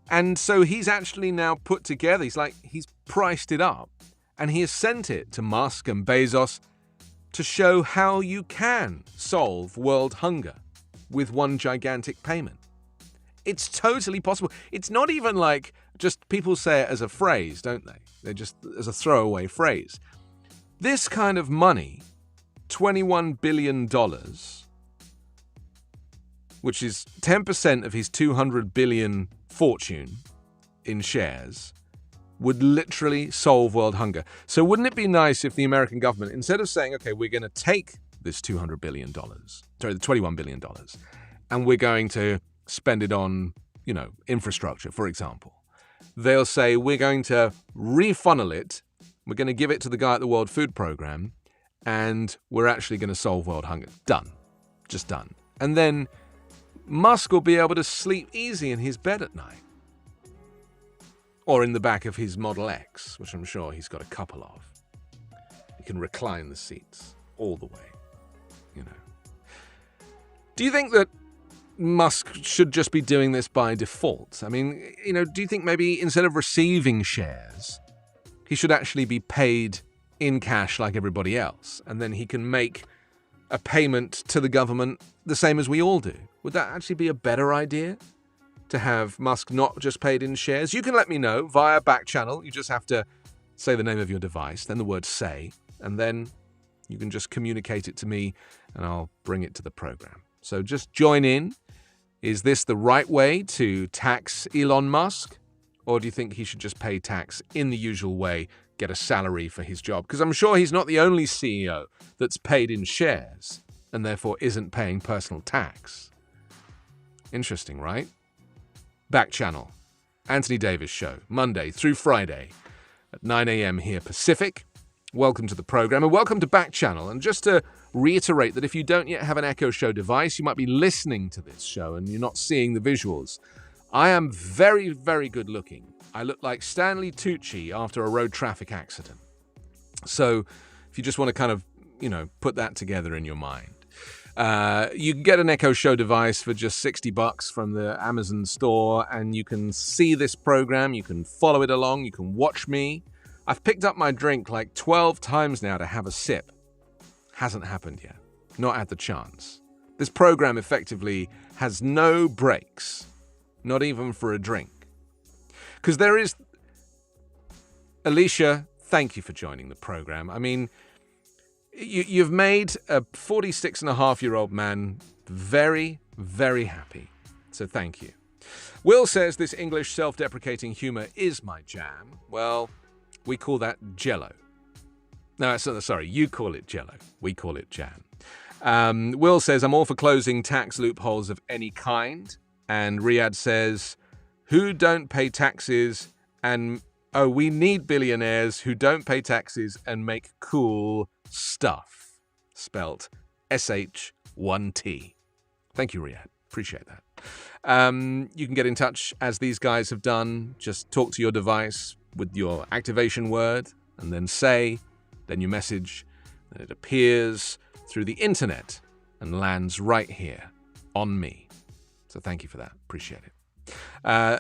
And so he's actually now put together, he's priced it up, and he has sent it to Musk and Bezos to show how you can solve world hunger with one gigantic payment. It's totally possible. It's not even like just people say it as a phrase, don't they? They're just as a throwaway phrase. This kind of money, $21 billion, which is 10% of his $200 billion fortune in shares, would literally solve world hunger. So wouldn't it be nice if the American government, instead of saying, okay, we're going to take this $200 billion, the $21 billion, and we're going to spend it on, infrastructure, for example, they'll say, we're going to refunnel it, we're going to give it to the guy at the World Food Program, and we're actually going to solve world hunger. Done. Just done. And then Musk will be able to sleep easy in his bed at night. Or in the back of his Model X, which I'm sure he's got a couple of. He can recline the seats all the way, Do you think that Musk should just be doing this by default? I mean, do you think maybe instead of receiving shares, he should actually be paid in cash like everybody else, and then he can make a payment to the government the same as we all do? Would that actually be a better idea? To have Musk not just paid in shares? You can let me know via Backchannel. You just have to say the name of your device, then the word "say," and then you can just communicate it to me and I'll bring it to the program. So just join in. Is this the right way to tax Elon Musk? Or do you think he should just pay tax in the usual way, get a salary for his job? Because I'm sure he's not the only CEO that's paid in shares and therefore isn't paying personal tax. Interesting, right? Backchannel, Anthony Davis Show, Monday through Friday at 9 a.m. here Pacific. Welcome to the program and welcome to Backchannel. And just to reiterate that if you don't yet have an Echo Show device, you might be listening to this show and you're not seeing the visuals. I am very, very good looking. I look like Stanley Tucci after a road traffic accident. So if you just want to kind of, put that together in your mind. You can get an Echo Show device for just $60 from the Amazon store, and you can see this program, you can follow it along, you can watch me. I've picked up my drink like 12 times now to have a sip. Hasn't happened yet. Not had the chance. This program effectively has no breaks, not even for a drink. Because there is... Alicia, thank you for joining the program. I mean, you've made a 46-and-a-half-year-old man very, very happy. So thank you. Will says this English self-deprecating humour is my jam. Well, we call that Jello. No, sorry, you call it Jello. We call it jam. Will says, I'm all for closing tax loopholes of any kind. And Riyadh says, who don't pay taxes and... Oh, we need billionaires who don't pay taxes and make cool stuff. Spelt SH1T. Thank you, Riyadh. Appreciate that. You can get in touch as these guys have done. Just talk to your device with your activation word and then say, then you message, and it appears through the internet and lands right here on me. So thank you for that. Appreciate it.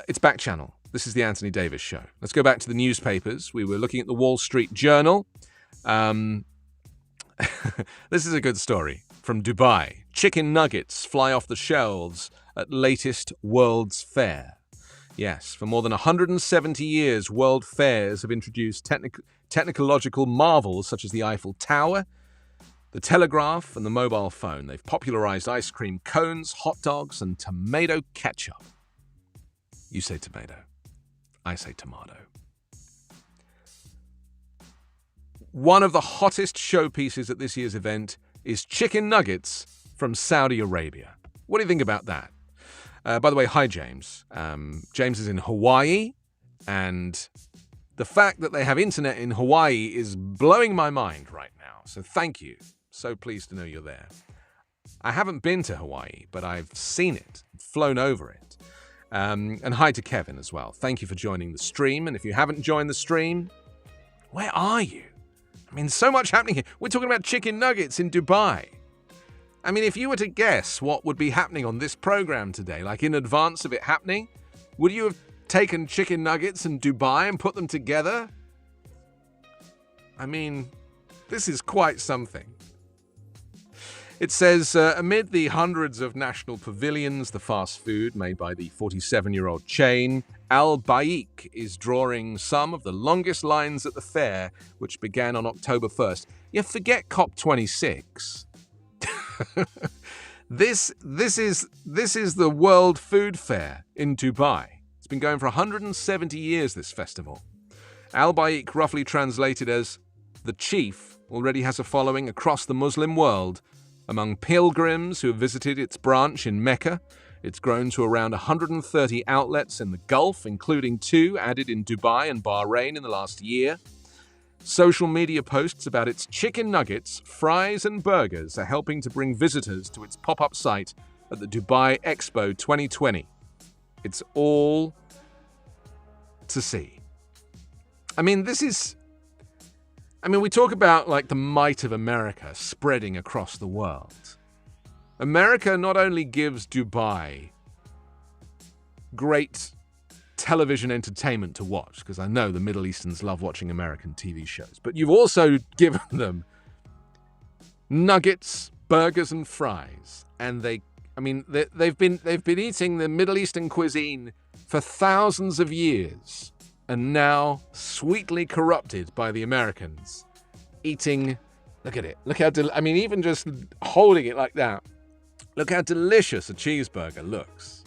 It's Backchannel. This is the Anthony Davis Show. Let's go back to the newspapers. We were looking at the Wall Street Journal. This is a good story from Dubai. Chicken nuggets fly off the shelves at latest World's Fair. Yes, for more than 170 years, world fairs have introduced technological marvels such as the Eiffel Tower, the telegraph, and the mobile phone. They've popularized ice cream cones, hot dogs, and tomato ketchup. You say tomato. I say tomato. One of the hottest showpieces at this year's event is chicken nuggets from Saudi Arabia. What do you think about that? By the way, hi, James. James is in Hawaii, and the fact that they have internet in Hawaii is blowing my mind right now. So thank you. So pleased to know you're there. I haven't been to Hawaii, but I've seen it, flown over it. And hi to Kevin as well. Thank you for joining the stream. And if you haven't joined the stream, where are you? I mean, so much happening here. We're talking about chicken nuggets in Dubai. I mean, if you were to guess what would be happening on this program today, like in advance of it happening, would you have taken chicken nuggets in Dubai and put them together? I mean, this is quite something. It says, amid the hundreds of national pavilions, the fast food made by the 47-year-old chain, Al Baik is drawing some of the longest lines at the fair, which began on October 1st. You forget COP26. This is the World Food Fair in Dubai. It's been going for 170 years, this festival. Al Baik, roughly translated as the chief, already has a following across the Muslim world. Among pilgrims who have visited its branch in Mecca, it's grown to around 130 outlets in the Gulf, including 2 added in Dubai and Bahrain in the last year. Social media posts about its chicken nuggets, fries and burgers are helping to bring visitors to its pop-up site at the Dubai Expo 2020. It's all to see. We talk about like the might of America spreading across the world. America not only gives Dubai great television entertainment to watch, because I know the Middle Easterns love watching American TV shows, but you've also given them nuggets, burgers, and fries, and they've been eating the Middle Eastern cuisine for thousands of years. And now sweetly corrupted by the Americans, eating. Look at it. Look how. Even just holding it like that. Look how delicious a cheeseburger looks.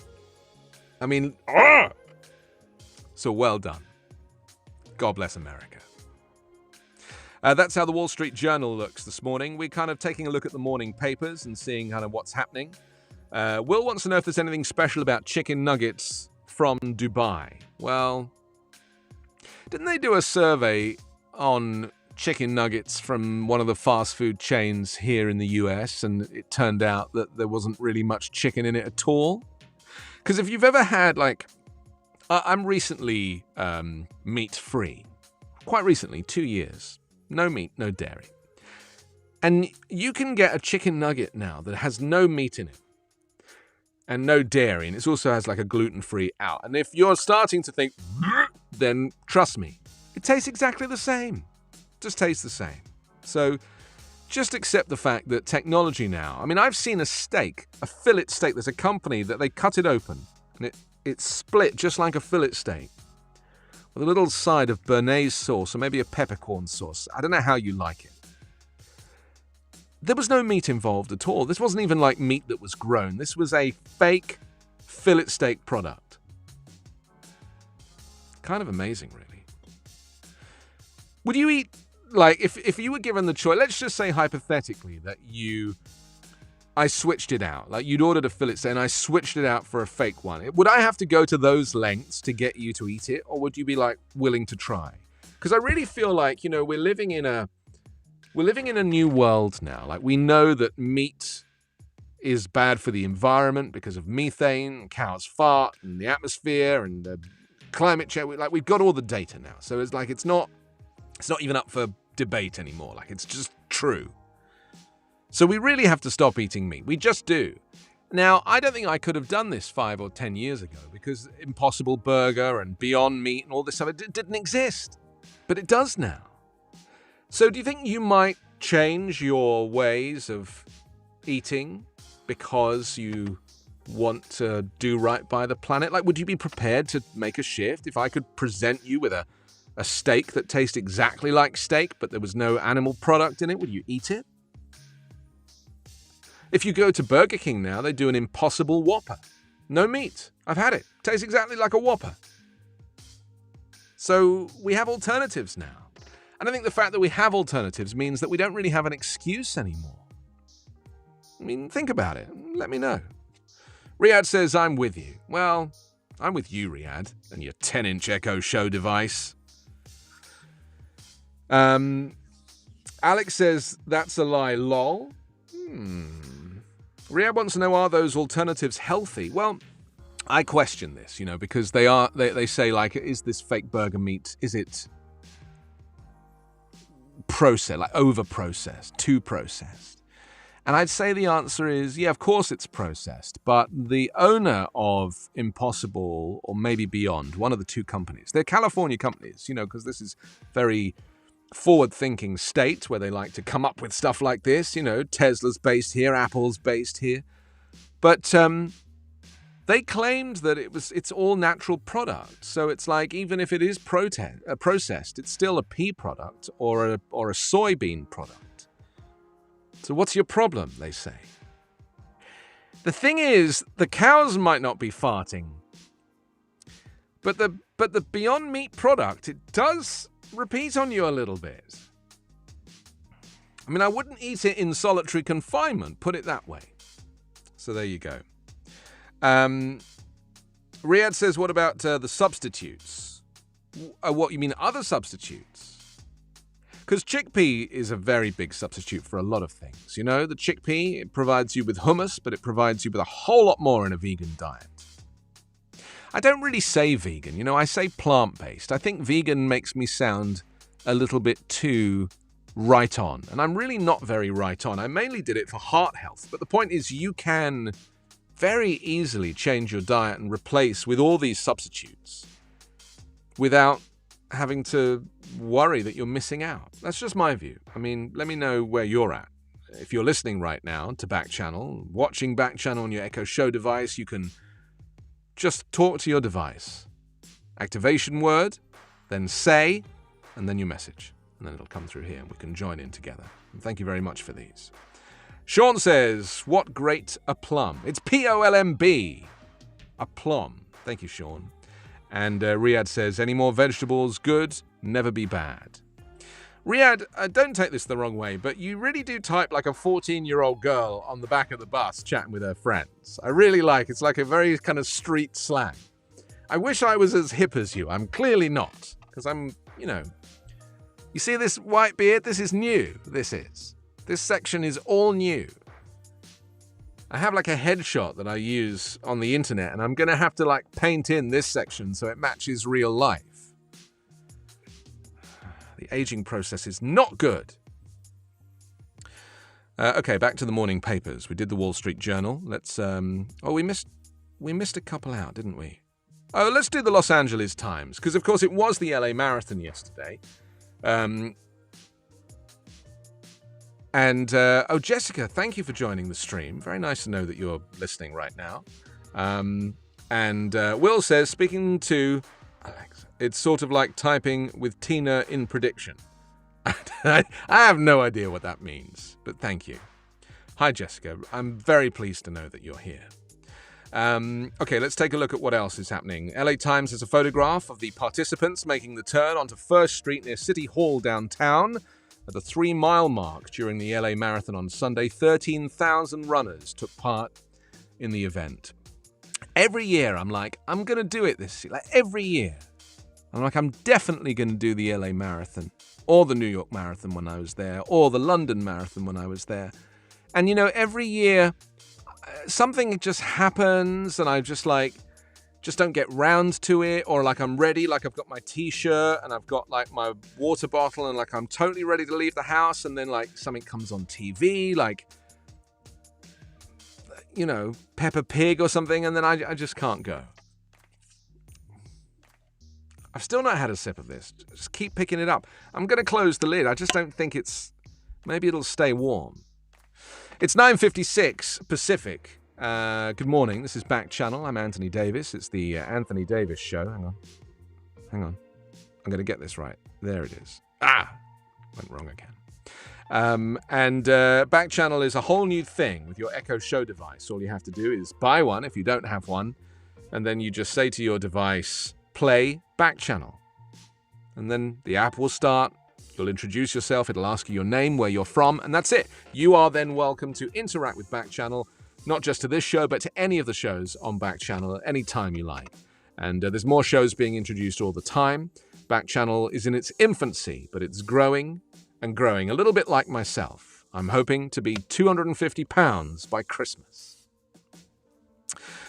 So well done. God bless America. That's how the Wall Street Journal looks this morning. We're kind of taking a look at the morning papers and seeing kind of what's happening. Will wants to know if there's anything special about chicken nuggets from Dubai. Well, didn't they do a survey on chicken nuggets from one of the fast food chains here in the US, and it turned out that there wasn't really much chicken in it at all? Because if you've ever had, I'm recently meat-free. Quite recently, 2 years. No meat, no dairy. And you can get a chicken nugget now that has no meat in it and no dairy, and it also has like a gluten-free out. And if you're starting to think, then trust me, it tastes exactly the same. Just tastes the same. So just accept the fact that technology now, I mean, I've seen a fillet steak. There's a company that they cut it open and it's split just like a fillet steak with a little side of béarnaise sauce or maybe a peppercorn sauce. I don't know how you like it. There was no meat involved at all. This wasn't even like meat that was grown. This was a fake fillet steak product. Kind of amazing, really. Would you eat, like, if you were given the choice, let's just say hypothetically that I switched it out. Like, you'd ordered a fillet steak and I switched it out for a fake one. Would I have to go to those lengths to get you to eat it? Or would you be, like, willing to try? Because I really feel like, we're living in a new world now. Like, we know that meat is bad for the environment because of methane, cows fart, and the atmosphere, and climate change. Like, we've got all the data now. So it's like, it's not even up for debate anymore. Like, it's just true. So we really have to stop eating meat. We just do. Now, I don't think I could have done this 5 or 10 years ago because Impossible Burger and Beyond Meat and all this stuff, it didn't exist. But it does now. So do you think you might change your ways of eating because you want to do right by the planet? Like, would you be prepared to make a shift if I could present you with a steak that tastes exactly like steak, but there was no animal product in it? Would you eat it? If you go to Burger King now, they do an Impossible Whopper. No meat. I've had it. Tastes exactly like a Whopper. So we have alternatives now. And I think the fact that we have alternatives means that we don't really have an excuse anymore. I mean, think about it. Let me know. Riyadh says, I'm with you. Well, I'm with you, Riyadh, and your 10-inch Echo Show device. Alex says, that's a lie, lol. Riyadh wants to know, are those alternatives healthy? Well, I question this, because they say, like, is this fake burger meat, is it processed, like over-processed, too processed? And I'd say the answer is, yeah, of course it's processed, but the owner of Impossible, or maybe Beyond, one of the two companies, they're California companies, because this is very forward-thinking state where they like to come up with stuff like this. Tesla's based here, Apple's based here. But they claimed that it's all natural product. So it's like, even if it is processed, it's still a pea product or a soybean product. So what's your problem, they say? The thing is, the cows might not be farting, but the Beyond Meat product, it does repeat on you a little bit. I mean, I wouldn't eat it in solitary confinement, put it that way. So there you go. Riyadh says, what about the substitutes? What, you mean other substitutes? Because chickpea is a very big substitute for a lot of things. The chickpea, it provides you with hummus, but it provides you with a whole lot more in a vegan diet. I don't really say vegan, I say plant-based. I think vegan makes me sound a little bit too right on. And I'm really not very right on. I mainly did it for heart health. But the point is, you can very easily change your diet and replace with all these substitutes without having to worry that you're missing out. That's just my view. I mean, let me know where you're at. If you're listening right now to Backchannel, watching Backchannel on your Echo Show device, you can just talk to your device. Activation word, then say, and then your message. And then it'll come through here and we can join in together. And thank you very much for these. Sean says, what great aplomb. It's P-O-L-M-B. Aplomb. Thank you, Sean. And Riyadh says, any more vegetables? Good. Never be bad. Riyadh, don't take this the wrong way, but you really do type like a 14-year-old girl on the back of the bus chatting with her friends. I really like it. It's like a very kind of street slang. I wish I was as hip as you. I'm clearly not, because I'm, You see this white beard? This is new. This section is all new. I have like a headshot that I use on the internet, and I'm going to have to like paint in this section so it matches real life. The aging process is not good. Okay, back to the morning papers. We did the Wall Street Journal. Let's. We missed a couple out, didn't we? Oh, let's do the Los Angeles Times, because of course it was the LA Marathon yesterday. And And, Jessica, thank you for joining the stream. Very nice to know that you're listening right now. And Will says, speaking to Alexa, it's sort of like typing with Tina in prediction. I have no idea what that means, but thank you. Hi, Jessica. I'm very pleased to know that you're here. Okay, let's take a look at what else is happening. LA Times has a photograph of the participants making the turn onto First Street near City Hall downtown at the 3-mile mark during the LA Marathon on Sunday. 13,000 runners took part in the event. Every year, I'm like, I'm going to do it this year. Like, every year. I'm like, I'm definitely going to do the LA Marathon, or the New York Marathon when I was there, or the London Marathon when I was there. And, every year, something just happens, and I just don't get round to it, or like I'm ready, like I've got my t-shirt, and I've got like my water bottle, and like I'm totally ready to leave the house, and then like something comes on TV, like, Peppa Pig or something, and then I just can't go. I've still not had a sip of this. Just keep picking it up. I'm going to close the lid. I just don't think maybe it'll stay warm. It's 9:56 Pacific. Good morning. This is Backchannel. I'm Anthony Davis. It's the Anthony Davis Show. Hang on. I'm going to get this right. There it is. Went wrong again. Backchannel is a whole new thing with your Echo Show device. All you have to do is buy one if you don't have one, and then you just say to your device, play Backchannel. And then the app will start. You'll introduce yourself. It'll ask you your name, where you're from, and that's it. You are then welcome to interact with Backchannel, not just to this show, but to any of the shows on Backchannel at any time you like. And there's more shows being introduced all the time. Backchannel is in its infancy, but it's growing and growing, a little bit like myself. I'm hoping to be 250 pounds by Christmas.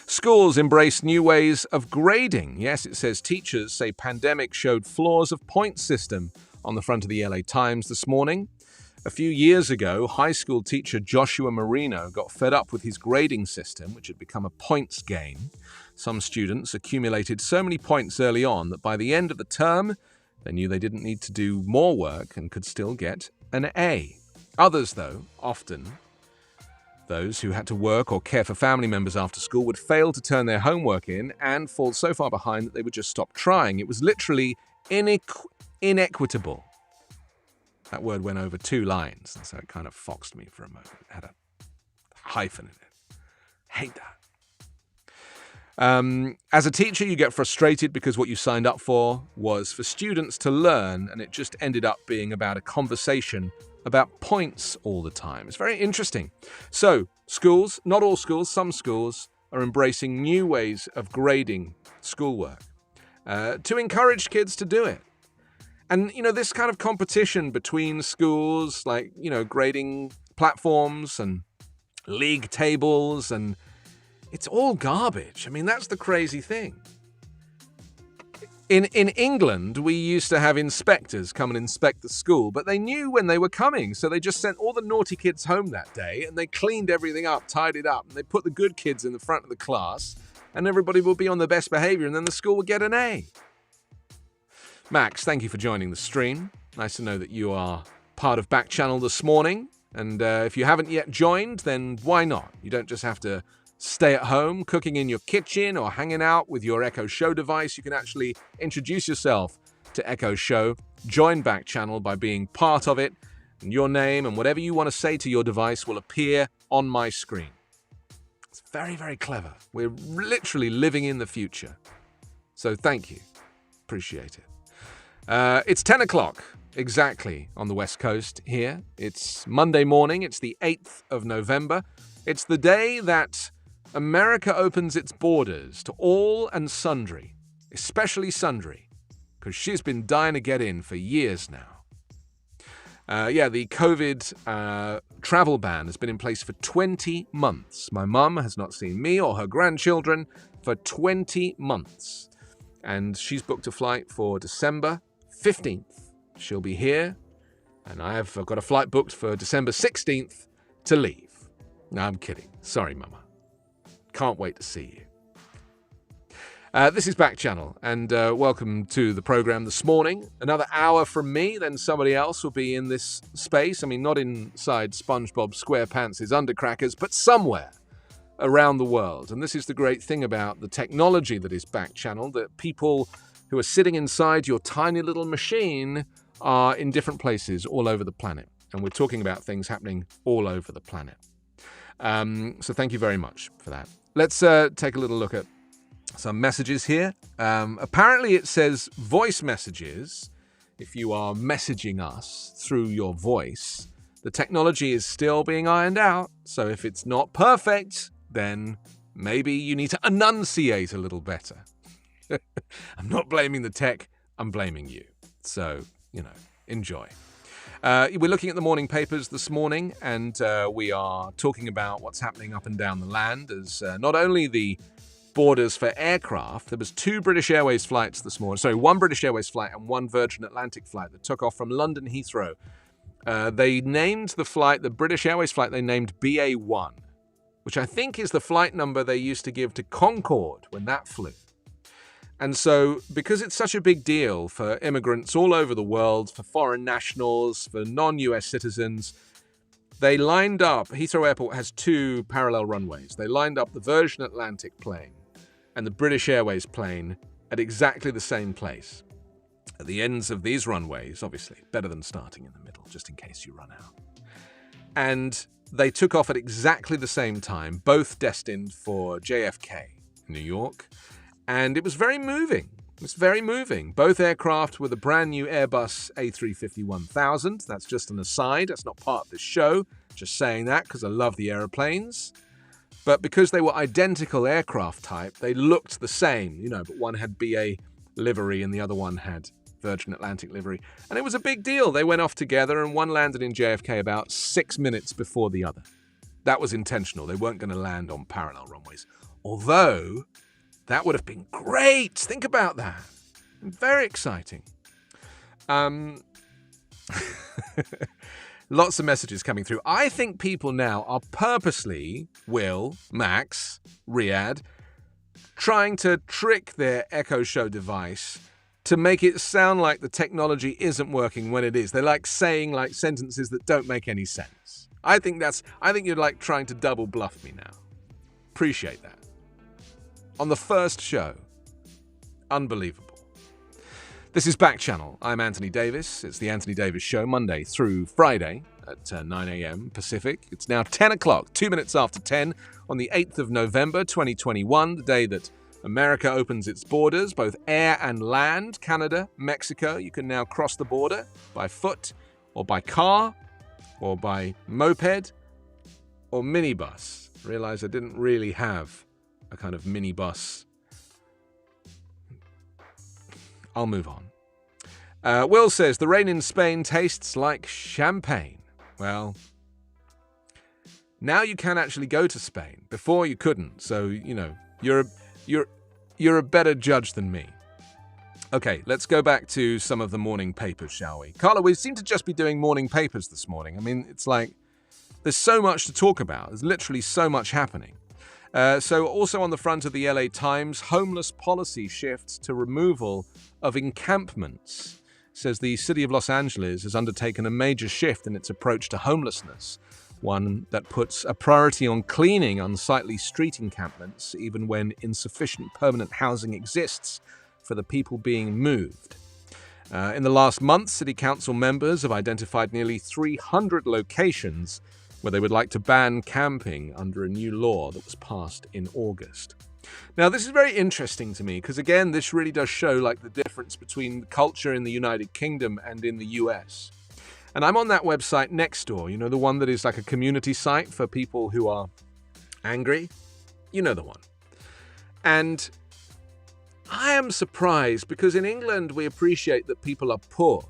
Schools embrace new ways of grading. Yes, it says teachers say pandemic showed flaws of point system on the front of the LA Times this morning. A few years ago, high school teacher Joshua Marino got fed up with his grading system, which had become a points game. Some students accumulated so many points early on that by the end of the term, they knew they didn't need to do more work and could still get an A. Others, though, often those who had to work or care for family members after school, would fail to turn their homework in and fall so far behind that they would just stop trying. It was literally inequitable. That word went over 2 lines, and so it kind of foxed me for a moment. It had a hyphen in it. Hate that. As a teacher, you get frustrated because what you signed up for was for students to learn, and it just ended up being about a conversation about points all the time. It's very interesting. So, schools, not all schools, some schools are embracing new ways of grading schoolwork to encourage kids to do it. And, this kind of competition between schools, like, grading platforms and league tables, and it's all garbage. I mean, that's the crazy thing. In England, we used to have inspectors come and inspect the school, but they knew when they were coming, so they just sent all the naughty kids home that day, and they cleaned everything up, tidied up, and they put the good kids in the front of the class, and everybody would be on their best behavior, and then the school would get an A. Max, thank you for joining the stream. Nice to know that you are part of Backchannel this morning, and if you haven't yet joined, then why not? You don't just have to stay at home, cooking in your kitchen, or hanging out with your Echo Show device. You can actually introduce yourself to Echo Show, join Backchannel by being part of it, and your name and whatever you want to say to your device will appear on my screen. It's very, very clever. We're literally living in the future. So thank you. Appreciate it. It's 10 o'clock exactly on the West Coast here. It's Monday morning. It's the 8th of November. It's the day that America opens its borders to all and sundry, especially sundry, because she's been dying to get in for years now. The COVID travel ban has been in place for 20 months. My mum has not seen me or her grandchildren for 20 months. And she's booked a flight for December 15th. She'll be here, and I've got a flight booked for December 16th to leave. No, I'm kidding. Sorry, Mama. Can't wait to see you. This is Backchannel, and welcome to the program this morning. Another hour from me, then somebody else will be in this space. I mean, not inside SpongeBob SquarePants' Undercrackers, but somewhere around the world. And this is the great thing about the technology that is Backchannel, that people who are sitting inside your tiny little machine are in different places all over the planet. And we're talking about things happening all over the planet. So thank you very much for that. Let's take a little look at some messages here. Apparently it says voice messages. If you are messaging us through your voice, the technology is still being ironed out. So if it's not perfect, then maybe you need to enunciate a little better. I'm not blaming the tech, I'm blaming you. So, enjoy. We're looking at the morning papers this morning, and we are talking about what's happening up and down the land as not only the borders for aircraft. There was 2 British Airways flights this morning. Sorry, 1 British Airways flight and 1 Virgin Atlantic flight that took off from London Heathrow. They named the flight, the British Airways flight, they named BA1, which I think is the flight number they used to give to Concorde when that flew. And so, because it's such a big deal for immigrants all over the world, for foreign nationals, for non-US citizens, they lined up, Heathrow Airport has 2 parallel runways. They lined up the Virgin Atlantic plane and the British Airways plane at exactly the same place. At the ends of these runways, obviously, better than starting in the middle, just in case you run out. And they took off at exactly the same time, both destined for JFK, New York. And it was very moving. It was very moving. Both aircraft were the brand new Airbus A350-1000. That's just an aside. That's not part of this show. Just saying that because I love the aeroplanes. But because they were identical aircraft type, they looked the same, but one had BA livery and the other one had Virgin Atlantic livery. And it was a big deal. They went off together and one landed in JFK about 6 minutes before the other. That was intentional. They weren't going to land on parallel runways. Although, that would have been great. Think about that. Very exciting. Lots of messages coming through. I think people now are purposely, Will, Max, Riyadh, trying to trick their Echo Show device to make it sound like the technology isn't working when it is. They like saying sentences that don't make any sense. I think you're trying to double bluff me now. Appreciate that. On the first show. Unbelievable. This is Backchannel. I'm Anthony Davis. It's the Anthony Davis Show, Monday through Friday at 9 a.m. Pacific. It's now 10 o'clock, 2 minutes after 10, on the 8th of November, 2021, the day that America opens its borders, both air and land. Canada, Mexico, you can now cross the border by foot or by car or by moped or minibus. I realize I didn't really have a kind of minibus. I'll move on. Will says, the rain in Spain tastes like champagne. Well, now you can actually go to Spain. Before you couldn't. So, you're a better judge than me. Okay, let's go back to some of the morning papers, shall we? Carla, we seem to just be doing morning papers this morning. I mean, it's like there's so much to talk about. There's literally so much happening. So also on the front of the LA Times, homeless policy shifts to removal of encampments. It says the city of Los Angeles has undertaken a major shift in its approach to homelessness, one that puts a priority on cleaning unsightly street encampments, even when insufficient permanent housing exists for the people being moved. In the last month, city council members have identified nearly 300 locations where they would like to ban camping under a new law that was passed in August. Now, this is very interesting to me because, again, this really does show the difference between culture in the United Kingdom and in the US. And I'm on that website Nextdoor, the one that is like a community site for people who are angry. You know the one. And I am surprised because in England we appreciate that people are poor.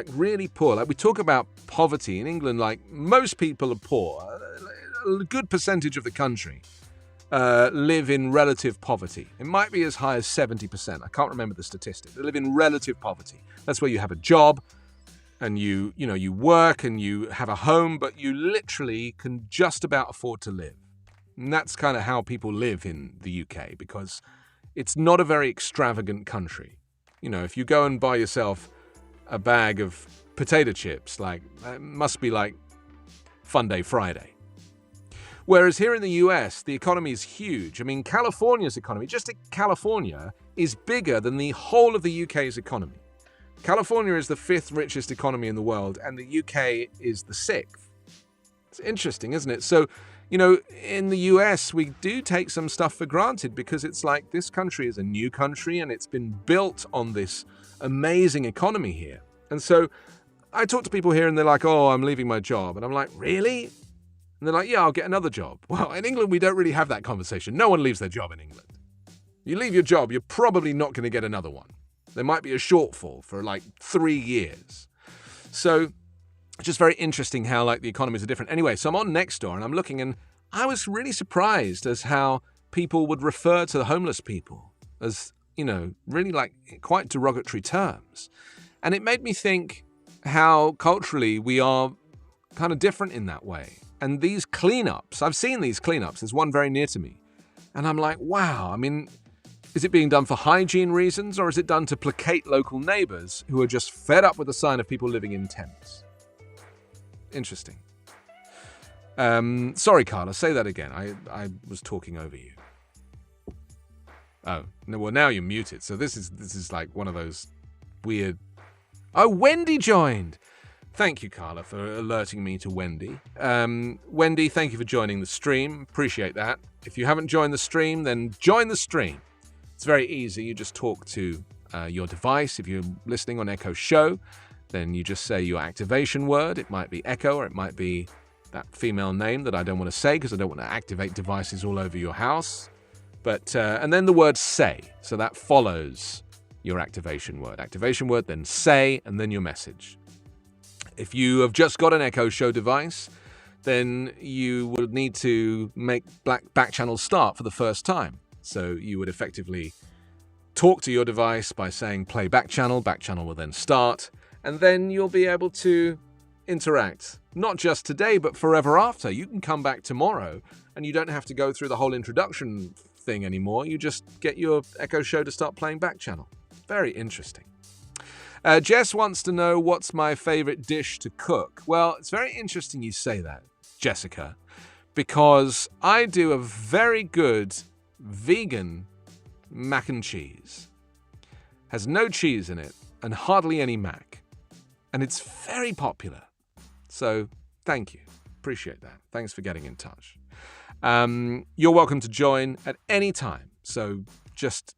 Really poor. We talk about poverty in England, most people are poor. A good percentage of the country live in relative poverty. It might be as high as 70%. I can't remember the statistic. They live in relative poverty. That's where you have a job and you work and you have a home, but you literally can just about afford to live. And that's kind of how people live in the UK because it's not a very extravagant country. You know, if you go and buy yourself a bag of potato chips, like, it must be like Fun Day Friday. Whereas here in the US, the economy is huge. I mean, California's economy, just California, is bigger than the whole of the UK's economy. California is the 5th richest economy in the world, and the UK is the 6th. It's interesting, isn't it? So, you know, in the US, we do take some stuff for granted because it's like this country is a new country and it's been built on this amazing economy here. And so I talk to people here and they're like, oh, I'm leaving my job. And I'm like, really? And they're like, yeah, I'll get another job. Well, in England, we don't really have that conversation. No one leaves their job in England. You leave your job, you're probably not going to get another one. There might be a shortfall for like 3 years. So it's just very interesting how like the economies are different. Anyway, so I'm on Nextdoor and I'm looking and I was really surprised as how people would refer to the homeless people as, you know, really like quite derogatory terms. And it made me think how culturally we are kind of different in that way. And these cleanups, I've seen these cleanups, there's one very near to me. And I'm like, wow, I mean, is it being done for hygiene reasons or is it done to placate local neighbors who are just fed up with the sign of people living in tents? Interesting. Sorry, Carla, say that again. I was talking over you. Oh, no, well, now you're muted. So this is like one of those weird... Oh, Wendy joined! Thank you, Carla, for alerting me to Wendy. Wendy, thank you for joining the stream. Appreciate that. If you haven't joined the stream, then join the stream. It's very easy. You just talk to your device. If you're listening on Echo Show, then you just say your activation word. It might be Echo or it might be that female name that I don't want to say because I don't want to activate devices all over your house. But and then the word say. So that follows your activation word. Activation word, then say, and then your message. If you have just got an Echo Show device, then you would need to make Backchannel start for the first time. So you would effectively talk to your device by saying play Backchannel. Backchannel will then start, and then you'll be able to interact. Not just today, but forever after. You can come back tomorrow, and you don't have to go through the whole introduction thing anymore. You just get your Echo Show to start playing Backchannel. Very interesting. Jess wants to know what's my favorite dish to cook. Well, it's very interesting you say that, Jessica, because I do a very good vegan mac and cheese. Has no cheese in it and hardly any mac. And it's very popular. So thank you. Appreciate that. Thanks for getting in touch. You're welcome to join at any time. So just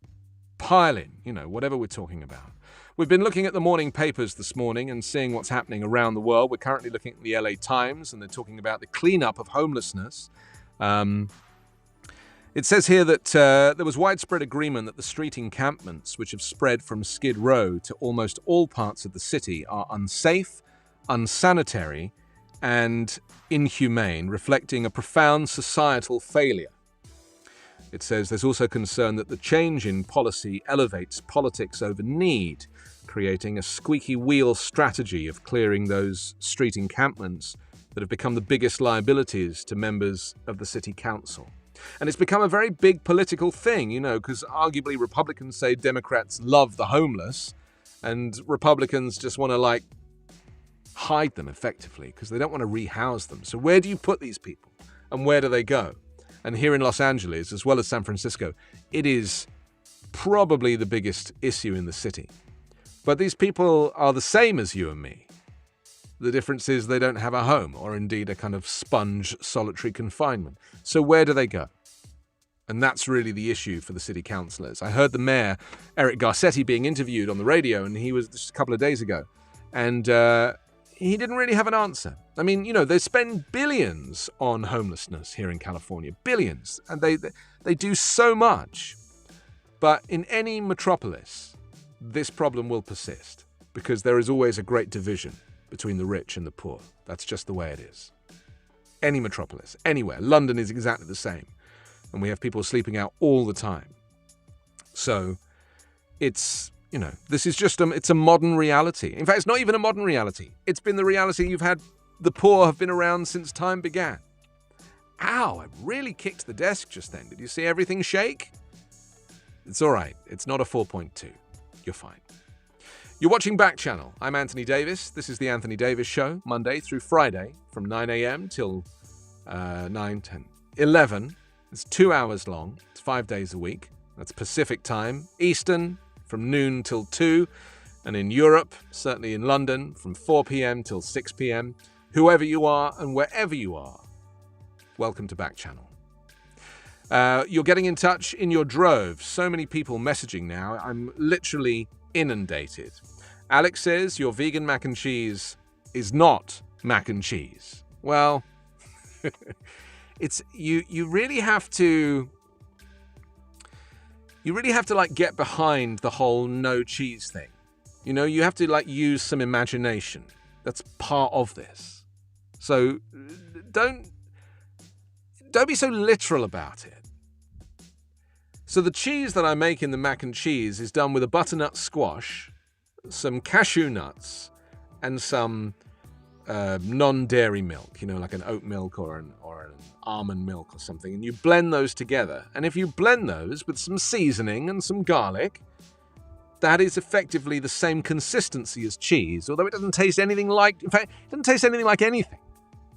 pile in, you know, whatever we're talking about. We've been looking at the morning papers this morning and seeing what's happening around the world. We're currently looking at the LA Times, and they're talking about the cleanup of homelessness. It says here that there was widespread agreement that the street encampments, which have spread from Skid Row to almost all parts of the city, are unsafe, unsanitary, and inhumane, reflecting a profound societal failure. It says there's also concern that the change in policy elevates politics over need, creating a squeaky wheel strategy of clearing those street encampments that have become the biggest liabilities to members of the city council. And it's become a very big political thing, you know, because arguably Republicans say Democrats love the homeless, and Republicans just want to, like, hide them effectively because they don't want to rehouse them. So where do you put these people, and where do they go? And here in Los Angeles, as well as San Francisco, it is probably the biggest issue in the city. But these people are the same as you and me. The difference is they don't have a home, or indeed a kind of sponge solitary confinement. So where do they go? And that's really the issue for the city councillors. I heard the mayor, Eric Garcetti, being interviewed on the radio, and he was just a couple of days ago. And he didn't really have an answer. I mean, you know, they spend billions on homelessness here in California. Billions. And they do so much. But in any metropolis, this problem will persist because there is always a great division between the rich and the poor. That's just the way it is. Any metropolis, anywhere. London is exactly the same. And we have people sleeping out all the time. So it's, you know, this is just it's a modern reality. In fact, it's not even a modern reality. It's been the reality you've had. The poor have been around since time began. Ow, I really kicked the desk just then. Did you see everything shake? It's all right. It's not a 4.2. You're fine. You're watching Backchannel. I'm Anthony Davis. This is The Anthony Davis Show, Monday through Friday from 9 a.m. till 9, 10, 11. It's 2 hours long. It's 5 days a week. That's Pacific time. Eastern from noon till 2. And in Europe, certainly in London, from 4 p.m. till 6 p.m. Whoever you are and wherever you are, welcome to Backchannel. You're getting in touch in your droves. So many people messaging now. I'm literally inundated. Alex says your vegan mac and cheese is not mac and cheese. Well, it's you really have to like get behind the whole no cheese thing. You know, you have to like use some imagination. That's part of this. So don't be so literal about it. So the cheese that I make in the mac and cheese is done with a butternut squash, some cashew nuts, and some non-dairy milk, you know, like an oat milk or an almond milk or something. And you blend those together. And if you blend those with some seasoning and some garlic, that is effectively the same consistency as cheese, although it doesn't taste anything like, in fact, it doesn't taste anything like anything.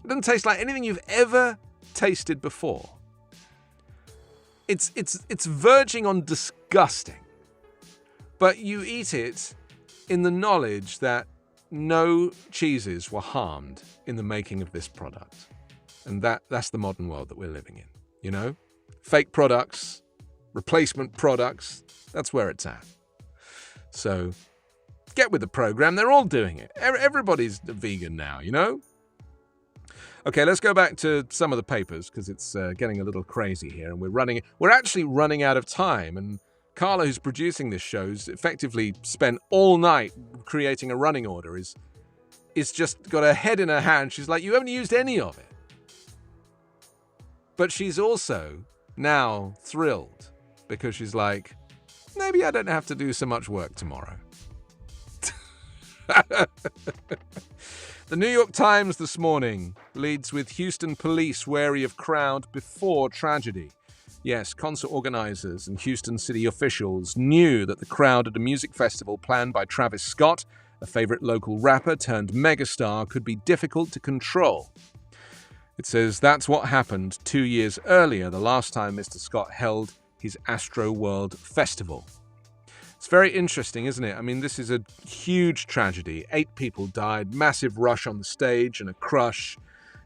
It doesn't taste like anything you've ever tasted before. It's verging on disgusting, but you eat it in the knowledge that no cheeses were harmed in the making of this product. And that's the modern world that we're living in, you know? Fake products, replacement products, that's where it's at. So get with the program. They're all doing it. Everybody's vegan now, you know? Okay, let's go back to some of the papers because it's getting a little crazy here, and we're actually running out of time. And Carla, who's producing this show, has effectively spent all night creating a running order. Is just got her head in her hand. She's like, you haven't used any of it. But she's also now thrilled because she's like, maybe I don't have to do so much work tomorrow. The New York Times this morning leads with Houston police wary of crowd before tragedy. Yes, concert organizers and Houston city officials knew that the crowd at a music festival planned by Travis Scott, a favorite local rapper turned megastar, could be difficult to control. It says that's what happened 2 years earlier, the last time Mr. Scott held his Astro World Festival. It's very interesting, isn't it? I mean, this is a huge tragedy. 8 people died, massive rush on the stage and a crush.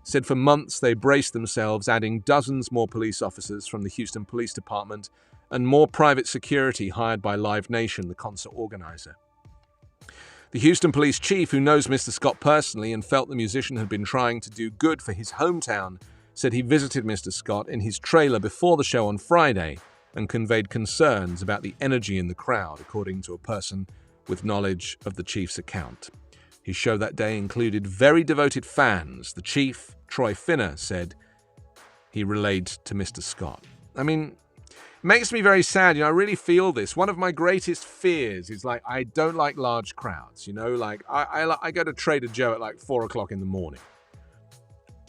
Said for months they braced themselves, adding dozens more police officers from the Houston Police Department and more private security hired by Live Nation, the concert organizer. The Houston police chief, who knows Mr. Scott personally and felt the musician had been trying to do good for his hometown, said he visited Mr. Scott in his trailer before the show on Friday and conveyed concerns about the energy in the crowd, according to a person with knowledge of the chief's account. His show that day included very devoted fans. The chief, Troy Finner, said he relayed to Mr. Scott. I mean, it makes me very sad. You know, I really feel this. One of my greatest fears is like, I don't like large crowds. You know, like I go to Trader Joe at like 4 o'clock in the morning.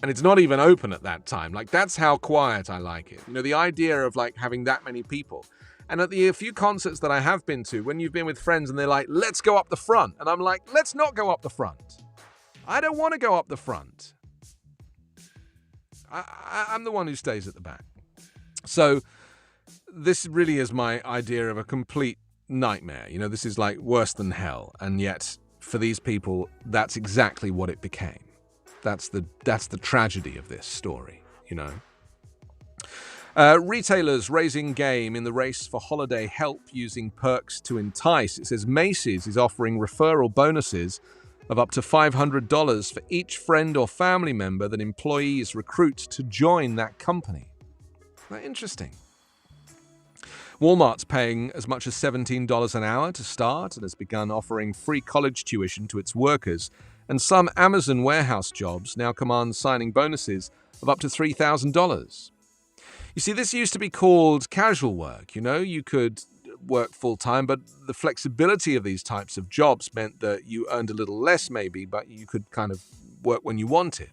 And it's not even open at that time. Like, that's how quiet I like it. You know, the idea of, like, having that many people. And at a few concerts that I have been to, when you've been with friends and they're like, let's go up the front. And I'm like, let's not go up the front. I don't want to go up the front. I'm the one who stays at the back. So this really is my idea of a complete nightmare. You know, this is, like, worse than hell. And yet, for these people, that's exactly what it became. That's the tragedy of this story, you know. Retailers raising game in the race for holiday help using perks to entice. It says Macy's is offering referral bonuses of up to $500 for each friend or family member that employees recruit to join that company. Isn't that interesting? Walmart's paying as much as $17 an hour to start and has begun offering free college tuition to its workers. And some Amazon warehouse jobs now command signing bonuses of up to $3,000. You see, this used to be called casual work. You know, you could work full-time, but the flexibility of these types of jobs meant that you earned a little less maybe, but you could kind of work when you wanted.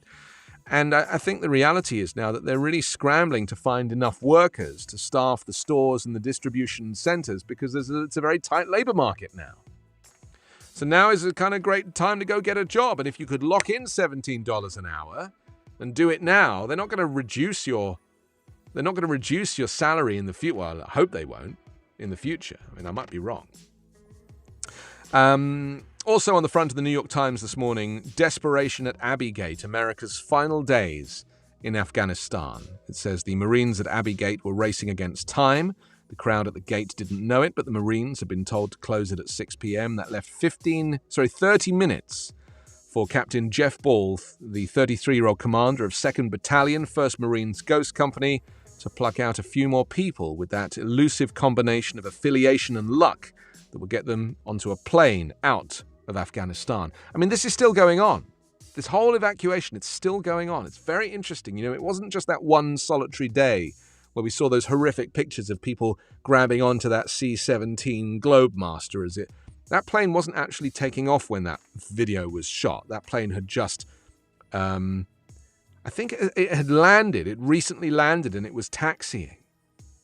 And I think the reality is now that they're really scrambling to find enough workers to staff the stores and the distribution centers because it's a very tight labor market now. So now is a kind of great time to go get a job. And if you could lock in $17 an hour and do it now, they're not going to reduce your salary in the future. Well, I hope they won't in the future. I mean, I might be wrong. Also on the front of the New York Times this morning, desperation at Abbey Gate, America's final days in Afghanistan. It says the Marines at Abbey Gate were racing against time. The crowd at the gate didn't know it, but the Marines had been told to close it at 6 p.m. That left 30 minutes for Captain Jeff Ball, the 33-year-old commander of 2nd Battalion, 1st Marines Ghost Company, to pluck out a few more people with that elusive combination of affiliation and luck that will get them onto a plane out of Afghanistan. I mean, this is still going on. This whole evacuation, it's still going on. It's very interesting. You know, it wasn't just that one solitary day where we saw those horrific pictures of people grabbing onto that C-17 Globemaster. That plane wasn't actually taking off when that video was shot. That plane had just, I think it had landed. It recently landed and it was taxiing.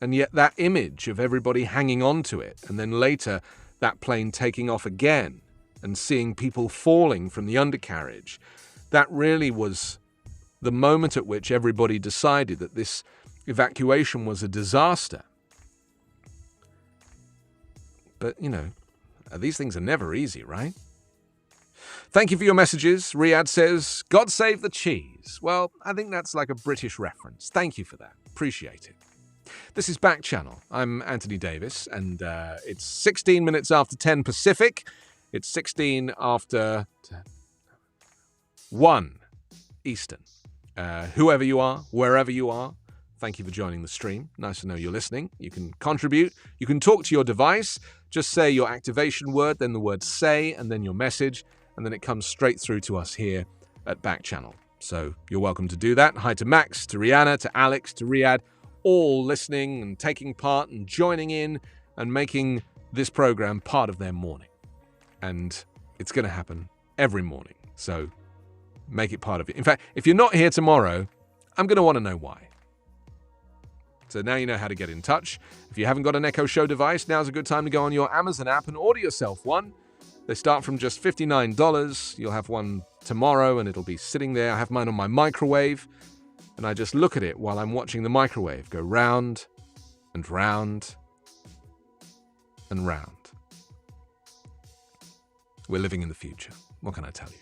And yet that image of everybody hanging onto it, and then later that plane taking off again, and seeing people falling from the undercarriage, that really was the moment at which everybody decided that this evacuation was a disaster. But, you know, these things are never easy, right? Thank you for your messages. Riyadh says, God save the cheese. Well, I think that's like a British reference. Thank you for that. Appreciate it. This is Backchannel. I'm Anthony Davis, and it's 16 minutes after 10 Pacific. It's 16 after 1 Eastern. Whoever you are, wherever you are, thank you for joining the stream. Nice to know you're listening. You can contribute. You can talk to your device. Just say your activation word, then the word say, and then your message, and then it comes straight through to us here at Backchannel. So you're welcome to do that. Hi to Max, to Rihanna, to Alex, to Riyadh, all listening and taking part and joining in and making this program part of their morning. And it's going to happen every morning. So make it part of it. In fact, if you're not here tomorrow, I'm going to want to know why. So now you know how to get in touch. If you haven't got an Echo Show device, now's a good time to go on your Amazon app and order yourself one. They start from just $59. You'll have one tomorrow and it'll be sitting there. I have mine on my microwave and I just look at it while I'm watching the microwave go round and round and round. We're living in the future. What can I tell you?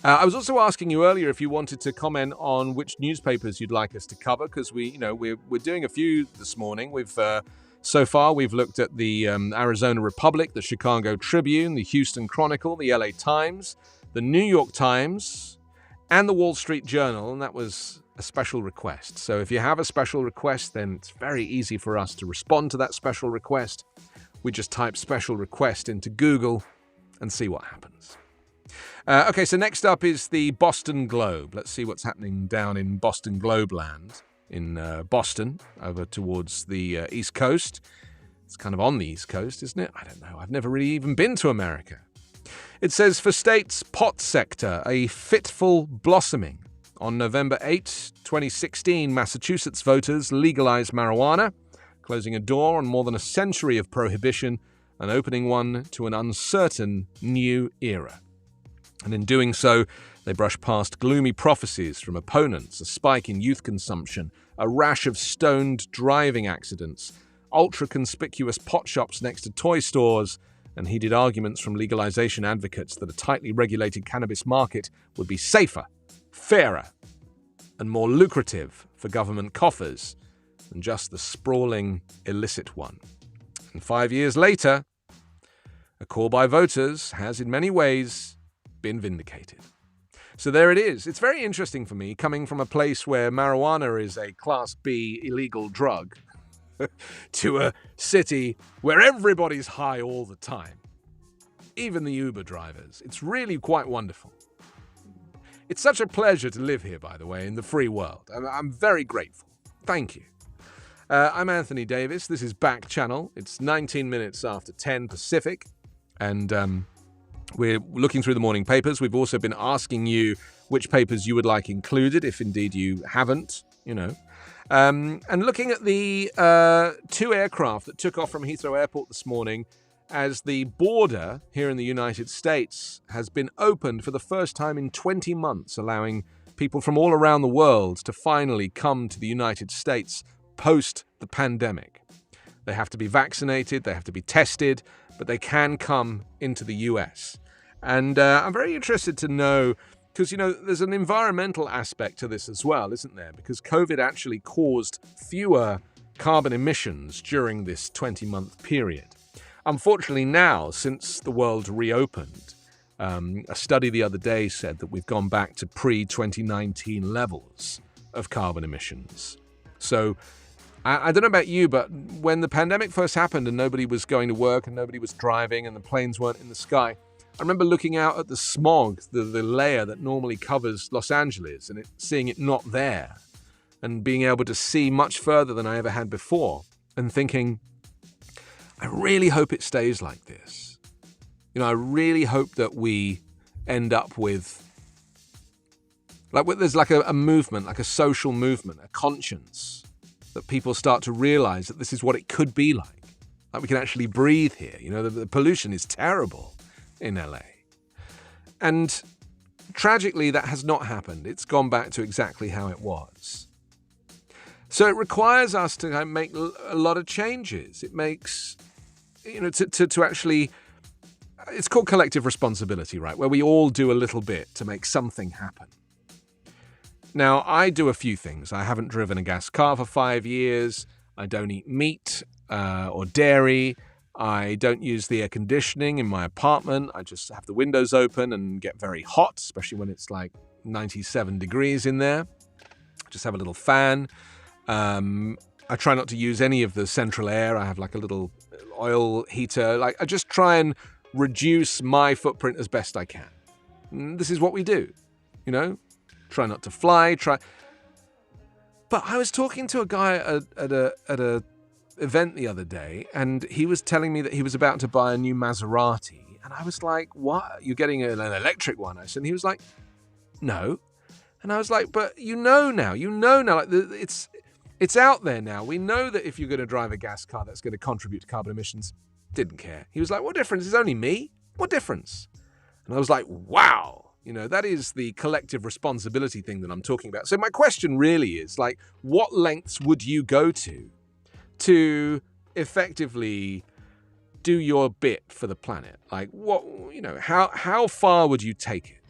I was also asking you earlier if you wanted to comment on which newspapers you'd like us to cover, because we're doing a few this morning. So far we've looked at the Arizona Republic, the Chicago Tribune, the Houston Chronicle, the LA Times, the New York Times, and the Wall Street Journal, and that was a special request. So if you have a special request, then it's very easy for us to respond to that special request. We just type special request into Google and see what happens. Okay, so next up is the Boston Globe. Let's see what's happening down in Boston Globe land, in Boston, over towards the East Coast. It's kind of on the East Coast, isn't it? I don't know. I've never really even been to America. It says, for states' pot sector, a fitful blossoming. On November 8, 2016, Massachusetts voters legalized marijuana, closing a door on more than a century of prohibition and opening one to an uncertain new era. And in doing so, they brush past gloomy prophecies from opponents, a spike in youth consumption, a rash of stoned driving accidents, ultra-conspicuous pot shops next to toy stores, and heated arguments from legalization advocates that a tightly regulated cannabis market would be safer, fairer, and more lucrative for government coffers than just the sprawling, illicit one. And 5 years later, a call by voters has, in many ways, been vindicated. So there it is. It's very interesting for me, coming from a place where marijuana is a Class B illegal drug, to a city where everybody's high all the time, even the Uber drivers. It's really quite wonderful. It's such a pleasure to live here, by the way, in the free world. I'm very grateful. Thank you. I'm Anthony Davis. This is Backchannel. It's 19 minutes after 10 Pacific. And We're looking through the morning papers. We've also been asking you which papers you would like included, if indeed you haven't, And looking at the 2 aircraft that took off from Heathrow Airport this morning as the border here in the United States has been opened for the first time in 20 months, allowing people from all around the world to finally come to the United States post the pandemic. They have to be vaccinated, they have to be tested, but they can come into the US. And I'm very interested to know, because, there's an environmental aspect to this as well, isn't there? Because COVID actually caused fewer carbon emissions during this 20-month period. Unfortunately now, since the world reopened, a study the other day said that we've gone back to pre-2019 levels of carbon emissions. So I don't know about you, but when the pandemic first happened and nobody was going to work and nobody was driving and the planes weren't in the sky, I remember looking out at the smog, the layer that normally covers Los Angeles, and seeing it not there, and being able to see much further than I ever had before, and thinking, I really hope it stays like this. I really hope that we end up with, there's a movement, like a social movement, a conscience, that people start to realize that this is what it could be like. Like we can actually breathe here. The pollution is terrible in LA. And tragically, that has not happened. It's gone back to exactly how it was. So it requires us to make a lot of changes. It makes, to actually, it's called collective responsibility, right? Where we all do a little bit to make something happen. Now, I do a few things. I haven't driven a gas car for 5 years. I don't eat meat or dairy. I don't use the air conditioning in my apartment. I just have the windows open and get very hot, especially when it's like 97 degrees in there. Just have a little fan. I try not to use any of the central air. I have like a little oil heater. I just try and reduce my footprint as best I can. And this is what we do, Try not to fly. But I was talking to a guy at a event the other day, and he was telling me that he was about to buy a new Maserati, and I was like, "What? You're getting an electric one?" I said, and he was like, "No," and I was like, "But now, like it's out there now. We know that if you're going to drive a gas car, that's going to contribute to carbon emissions." Didn't care. He was like, "What difference? It's only me. What difference?" And I was like, "Wow." That is the collective responsibility thing that I'm talking about. So my question really is, what lengths would you go to effectively do your bit for the planet? How far would you take it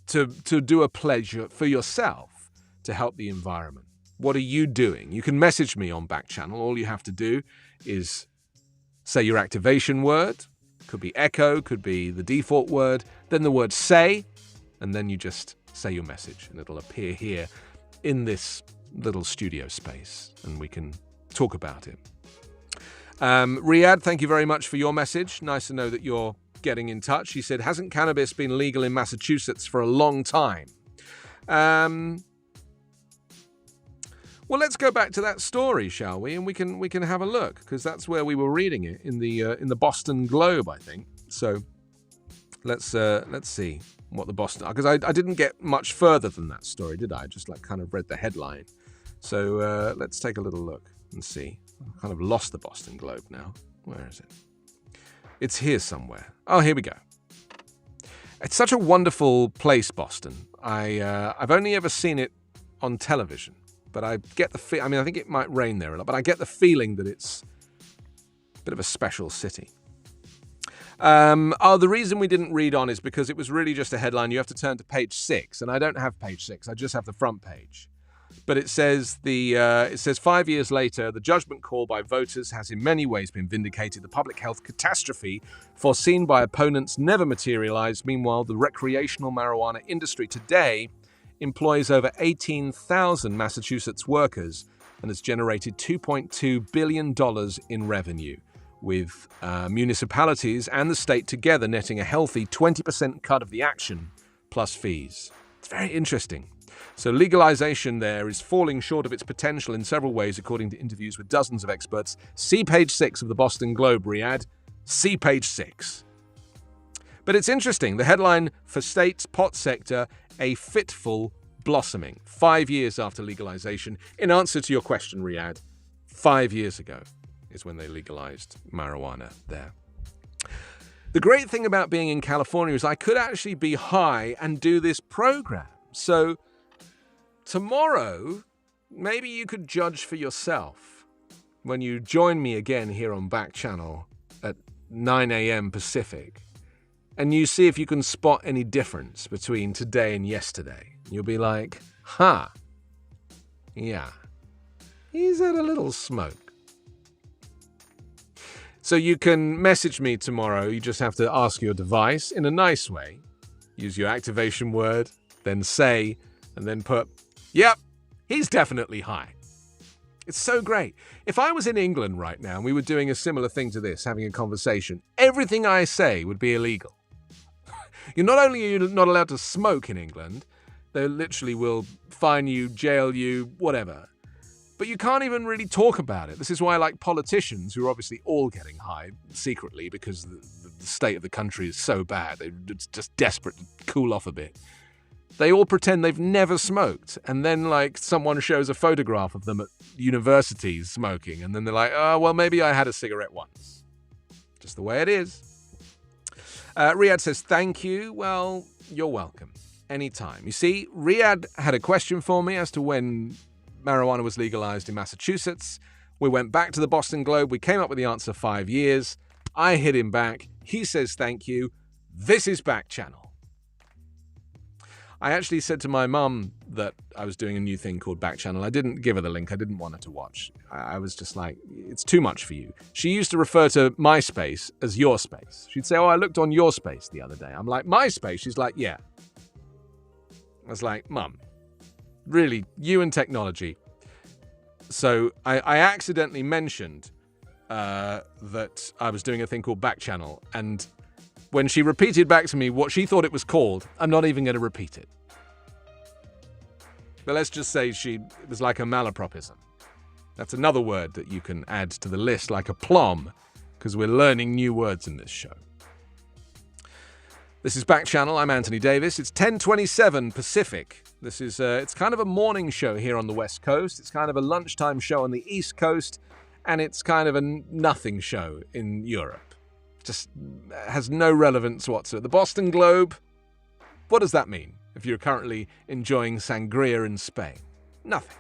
to do a pledge for yourself to help the environment? What are you doing? You can message me on Backchannel. All you have to do is say your activation word. Could be echo, could be the default word, then the word say, and then you just say your message, and it'll appear here in this little studio space, and we can talk about it. Riyadh, thank you very much for your message. Nice to know that you're getting in touch. He said, hasn't cannabis been legal in Massachusetts for a long time? Well, let's go back to that story, shall we? And we can have a look, because that's where we were reading it in the Boston Globe, I think. So let's see what the Boston, because I didn't get much further than that story, did I? Just kind of read the headline. So let's take a little look and see. I've kind of lost the Boston Globe now. Where is it? It's here somewhere. Oh, here we go. It's such a wonderful place, Boston. I've only ever seen it on television. But I get the I think it might rain there a lot, but I get the feeling that it's a bit of a special city. The reason we didn't read on is because it was really just a headline. You have to turn to page 6, and I don't have page 6. I just have the front page. But it says 5 years later, the judgment call by voters has in many ways been vindicated. The public health catastrophe foreseen by opponents never materialized. Meanwhile, the recreational marijuana industry today employs over 18,000 Massachusetts workers and has generated $2.2 billion in revenue, with municipalities and the state together netting a healthy 20% cut of the action, plus fees. It's very interesting. So legalization there is falling short of its potential in several ways, according to interviews with dozens of experts. See page 6 of the Boston Globe, Riyadh. See page 6. But it's interesting. The headline for state's pot sector, a fitful blossoming. 5 years after legalization. In answer to your question, Riyadh, 5 years ago is when they legalized marijuana there. The great thing about being in California is I could actually be high and do this program. So tomorrow, maybe you could judge for yourself when you join me again here on Backchannel at 9 a.m. Pacific, and you see if you can spot any difference between today and yesterday. You'll be like, yeah, he's had a little smoke. So you can message me tomorrow. You just have to ask your device in a nice way. Use your activation word, then say, and then put, yep, he's definitely high. It's so great. If I was in England right now and we were doing a similar thing to this, having a conversation, everything I say would be illegal. You're not only not allowed to smoke in England, they literally will fine you, jail you, whatever. But you can't even really talk about it. This is why, like, politicians, who are obviously all getting high secretly because the state of the country is so bad, they're just desperate to cool off a bit. They all pretend they've never smoked. And then, like, someone shows a photograph of them at universities smoking. And then they're like, oh, well, maybe I had a cigarette once. Just the way it is. Riyadh says, thank you. Well, you're welcome. Anytime. You see, Riyadh had a question for me as to when marijuana was legalized in Massachusetts. We went back to the Boston Globe. We came up with the answer 5 years. I hit him back. He says, thank you. This is Backchannel. I actually said to my mum that I was doing a new thing called Backchannel. I didn't give her the link. I didn't want her to watch. I was just like, it's too much for you. She used to refer to MySpace as your space. She'd say, oh, I looked on your space the other day. I'm like, MySpace? She's like, yeah. I was like, Mum, really, you and technology. So I accidentally mentioned that I was doing a thing called Backchannel, and when she repeated back to me what she thought it was called, I'm not even going to repeat it. But let's just say it was like a malapropism. That's another word that you can add to the list, like a plum, because we're learning new words in this show. This is Backchannel. I'm Anthony Davis. It's 10:27 Pacific. This is it's kind of a morning show here on the West Coast. It's kind of a lunchtime show on the East Coast, and it's kind of a nothing show in Europe. Just has no relevance whatsoever. The Boston Globe, what does that mean if you're currently enjoying sangria in Spain? Nothing.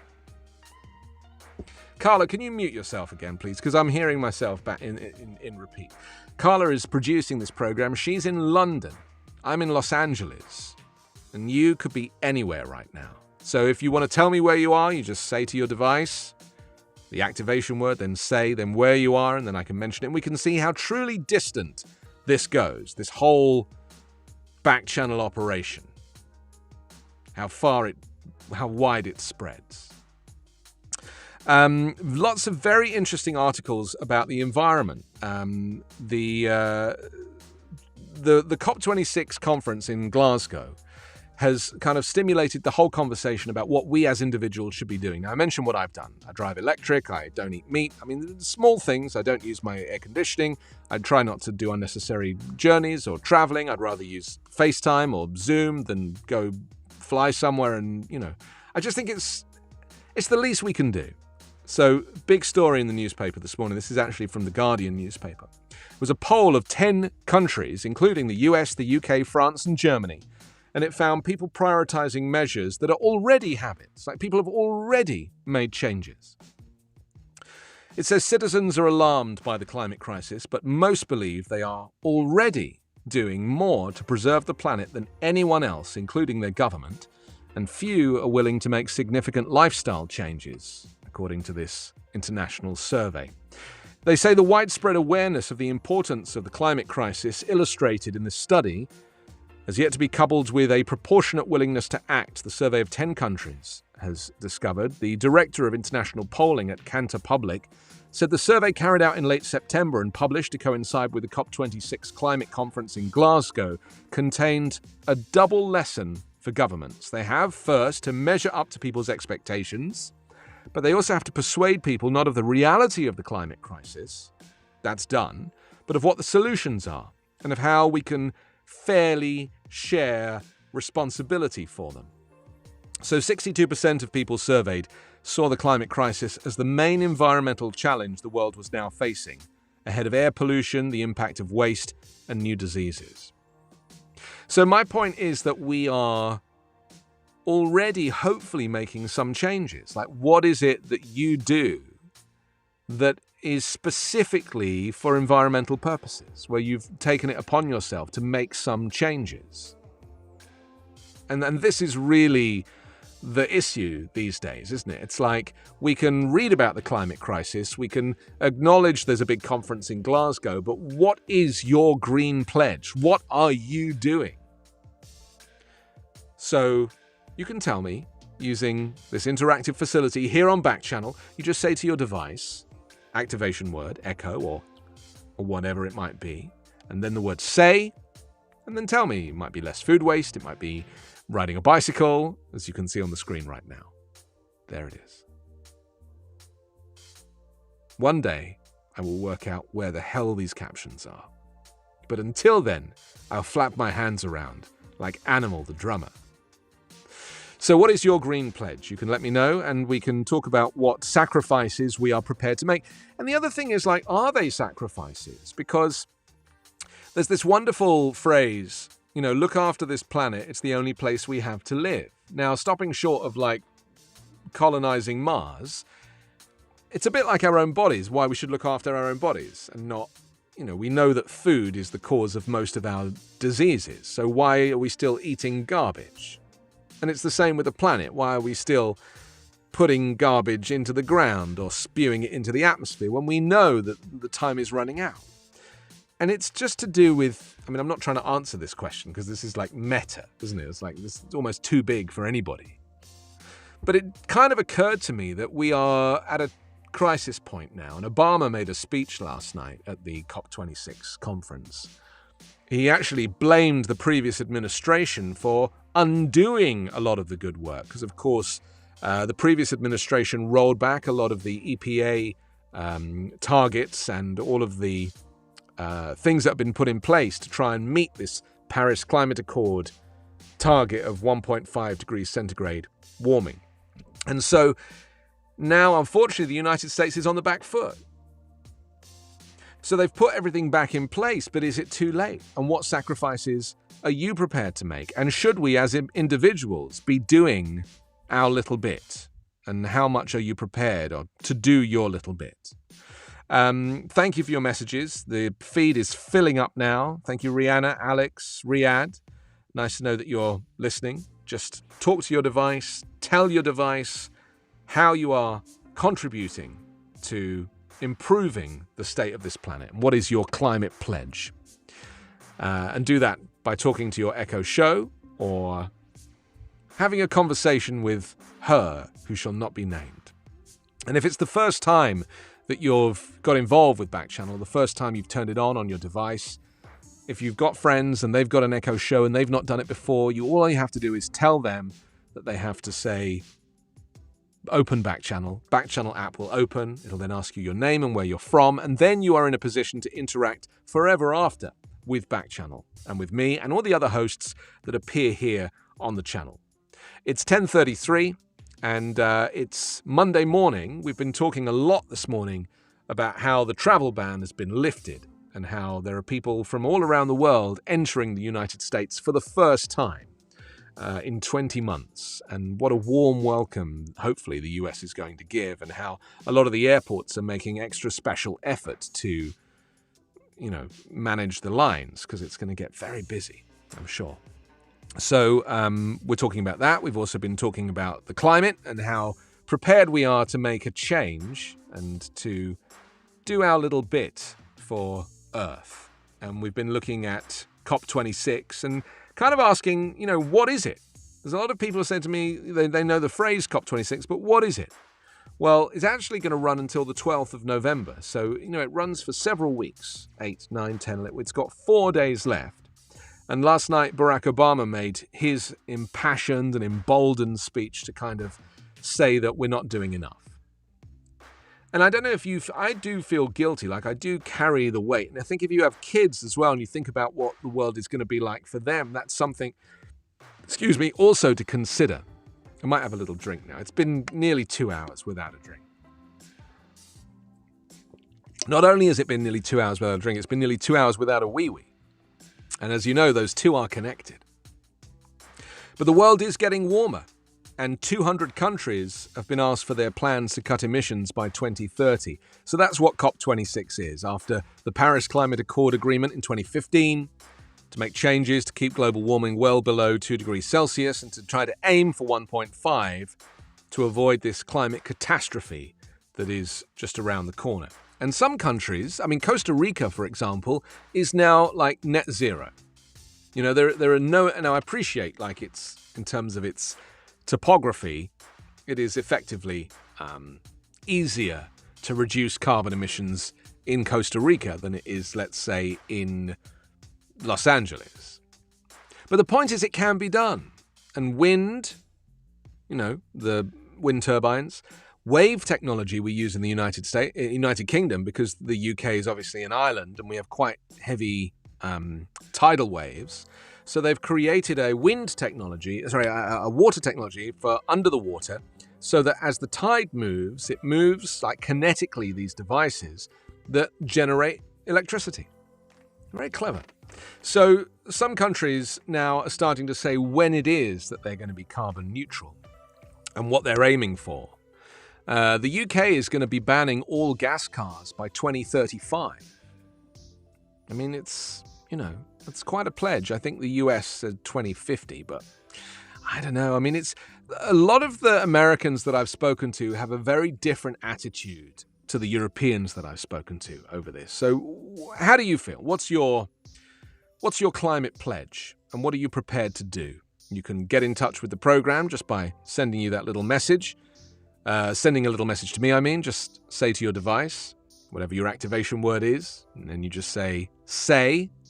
Carla, can you mute yourself again, please? Because I'm hearing myself back in repeat. Carla is producing this program. She's in London. I'm in Los Angeles. And you could be anywhere right now. So if you want to tell me where you are, you just say to your device the activation word, then say, then where you are, and then I can mention it. And we can see how truly distant this goes, this whole Backchannel operation. How wide it spreads. Lots of very interesting articles about the environment. The COP26 conference in Glasgow has kind of stimulated the whole conversation about what we as individuals should be doing. Now, I mentioned what I've done. I drive electric. I don't eat meat. I mean, small things. I don't use my air conditioning. I try not to do unnecessary journeys or traveling. I'd rather use FaceTime or Zoom than go fly somewhere. And, I just think it's the least we can do. So, big story in the newspaper this morning. This is actually from the Guardian newspaper. It was a poll of 10 countries, including the US, the UK, France, and Germany. And it found people prioritizing measures that are already habits, like people have already made changes. It says citizens are alarmed by the climate crisis, but most believe they are already doing more to preserve the planet than anyone else, including their government, and few are willing to make significant lifestyle changes, according to this international survey. They say the widespread awareness of the importance of the climate crisis illustrated in this study has yet to be coupled with a proportionate willingness to act, the survey of 10 countries has discovered. The director of international polling at Cantor Public said the survey carried out in late September and published to coincide with the COP26 climate conference in Glasgow contained a double lesson for governments. They have, first, to measure up to people's expectations, but they also have to persuade people not of the reality of the climate crisis, that's done, but of what the solutions are, and of how we can fairly share responsibility for them. So 62% of people surveyed saw the climate crisis as the main environmental challenge the world was now facing, ahead of air pollution, the impact of waste, and new diseases. So my point is that we are already hopefully making some changes. Like, what is it that you do that is specifically for environmental purposes, where you've taken it upon yourself to make some changes? And this is really the issue these days, isn't it? It's like, we can read about the climate crisis, we can acknowledge there's a big conference in Glasgow, but what is your green pledge? What are you doing? So you can tell me using this interactive facility here on Backchannel. You just say to your device, activation word, echo, or whatever it might be, and then the word say, and then tell me. It might be less food waste, it might be riding a bicycle, as you can see on the screen right now. There it is. One day, I will work out where the hell these captions are. But until then, I'll flap my hands around like Animal the drummer. So what is your green pledge? You can let me know, and we can talk about what sacrifices we are prepared to make. And the other thing is, like, are they sacrifices? Because there's this wonderful phrase, look after this planet, it's the only place we have to live. Now, stopping short of, like, colonizing Mars, it's a bit like our own bodies, why we should look after our own bodies and not, we know that food is the cause of most of our diseases. So why are we still eating garbage? And it's the same with the planet. Why are we still putting garbage into the ground or spewing it into the atmosphere when we know that the time is running out? And it's just to do with, I'm not trying to answer this question because this is like meta, isn't it? It's like, this is almost too big for anybody. But it kind of occurred to me that we are at a crisis point now. And Obama made a speech last night at the COP26 conference. He actually blamed the previous administration for undoing a lot of the good work, because, of course, the previous administration rolled back a lot of the EPA targets and all of the things that have been put in place to try and meet this Paris Climate Accord target of 1.5 degrees centigrade warming. And so now, unfortunately, the United States is on the back foot. So they've put everything back in place, but is it too late? And what sacrifices are you prepared to make? And should we, as individuals, be doing our little bit? And how much are you prepared to do your little bit? Thank you for your messages. The feed is filling up now. Thank you, Rihanna, Alex, Riyadh. Nice to know that you're listening. Just talk to your device, tell your device how you are contributing to improving the state of this planet. What is your climate pledge? And do that by talking to your Echo Show or having a conversation with her who shall not be named. And if it's the first time that you've got involved with Backchannel, the first time you've turned it on your device, if you've got friends and they've got an Echo Show and they've not done it before, all you have to do is tell them that they have to say, open Backchannel. Backchannel app will open. It'll then ask you your name and where you're from, and then you are in a position to interact forever after with Backchannel and with me and all the other hosts that appear here on the channel. It's 10:33 and it's Monday morning. We've been talking a lot this morning about how the travel ban has been lifted and how there are people from all around the world entering the United States for the first time in 20 months, and what a warm welcome hopefully the US is going to give, and how a lot of the airports are making extra special effort to manage the lines, because it's going to get very busy, I'm sure. So we're talking about that. We've also been talking about the climate and how prepared we are to make a change and to do our little bit for Earth. And we've been looking at COP26 and kind of asking, what is it? There's a lot of people who said to me, they know the phrase COP26, but what is it? Well, it's actually going to run until the 12th of November. So, it runs for several weeks, 8, 9, 10. It's got 4 days left. And last night, Barack Obama made his impassioned and emboldened speech to kind of say that we're not doing enough. And I don't know if I do feel guilty, like I do carry the weight. And I think if you have kids as well and you think about what the world is going to be like for them, that's something, also to consider. I might have a little drink now. It's been nearly 2 hours without a drink. Not only has it been nearly 2 hours without a drink, it's been nearly 2 hours without a wee-wee. And as you know, those two are connected. But the world is getting warmer. And 200 countries have been asked for their plans to cut emissions by 2030. So that's what COP26 is, after the Paris Climate Accord agreement in 2015, to make changes to keep global warming well below 2 degrees Celsius and to try to aim for 1.5 to avoid this climate catastrophe that is just around the corner. And some countries, Costa Rica, for example, is now like net zero. You know, there are no, and I appreciate it's, in terms of its topography, it is effectively easier to reduce carbon emissions in Costa Rica than it is, let's say, in Los Angeles. But the point is it can be done. And wind, the wind turbines, wave technology we use in the United Kingdom, because the UK is obviously an island and we have quite heavy tidal waves. So they've created a water technology for under the water, so that as the tide moves, it moves like kinetically, these devices that generate electricity. Very clever. So some countries now are starting to say when it is that they're going to be carbon neutral and what they're aiming for. The UK is going to be banning all gas cars by 2035. It's quite a pledge. I think the US said 2050, but I don't know. It's a lot of the Americans that I've spoken to have a very different attitude to the Europeans that I've spoken to over this. So how do you feel? What's your climate pledge, and what are you prepared to do? You can get in touch with the program just by sending you that little message. Sending a little message to me, just say to your device, whatever your activation word is, and then you just say,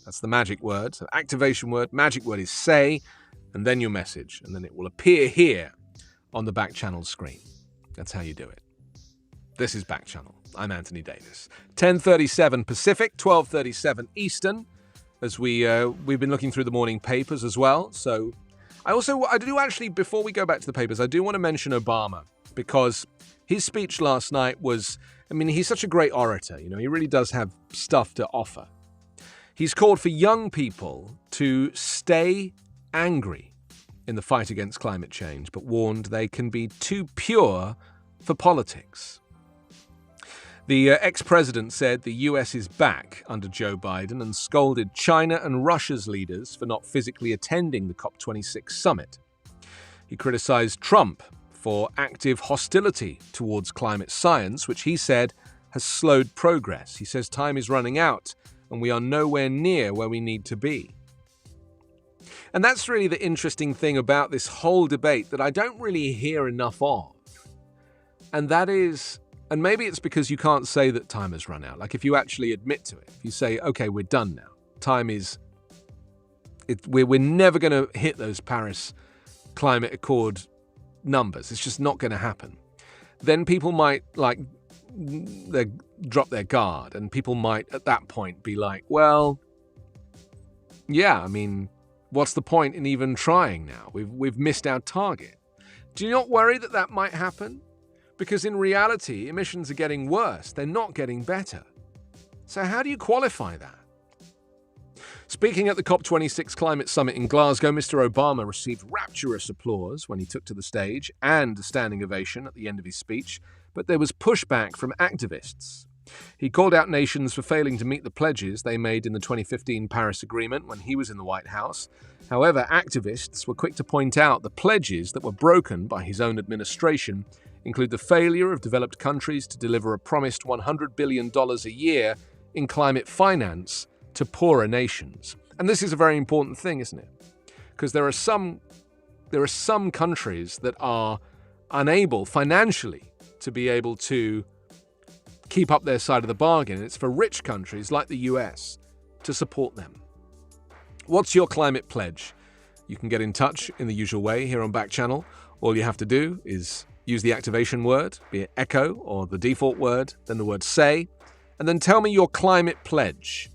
that's the magic word. So activation word, magic word is say, and then your message, and then it will appear here on the Backchannel screen. That's how you do it. This is Backchannel. I'm Anthony Davis. 10:37 Pacific, 12:37 Eastern, as we've been looking through the morning papers as well. So I do actually, before we go back to the papers, I do want to mention Obama, because his speech last night was, he's such a great orator. He really does have stuff to offer. He's called for young people to stay angry in the fight against climate change, but warned they can be too pure for politics. The ex-president said the US is back under Joe Biden and scolded China and Russia's leaders for not physically attending the COP26 summit. He criticized Trump for active hostility towards climate science, which he said has slowed progress. He says time is running out and we are nowhere near where we need to be. And that's really the interesting thing about this whole debate that I don't really hear enough of. And that is, and maybe it's because you can't say that time has run out. Like if you actually admit to it, if you say, okay, we're done now. We're never going to hit those Paris Climate Accord numbers. It's just not going to happen. Then people might they drop their guard, and people might at that point be like, well, yeah, what's the point in even trying now? We've missed our target. Do you not worry that might happen? Because in reality, emissions are getting worse. They're not getting better. So how do you qualify that? Speaking at the COP26 climate summit in Glasgow, Mr. Obama received rapturous applause when he took to the stage and a standing ovation at the end of his speech, but there was pushback from activists. He called out nations for failing to meet the pledges they made in the 2015 Paris Agreement when he was in the White House. However, activists were quick to point out the pledges that were broken by his own administration include the failure of developed countries to deliver a promised $100 billion a year in climate finance to poorer nations. And this is a very important thing, isn't it? Because there are some countries that are unable financially to be able to keep up their side of the bargain. And it's for rich countries like the US to support them. What's your climate pledge? You can get in touch in the usual way here on Backchannel. All you have to do is Use the activation word, be it echo or the default word, then the word say, and then tell me your climate pledge.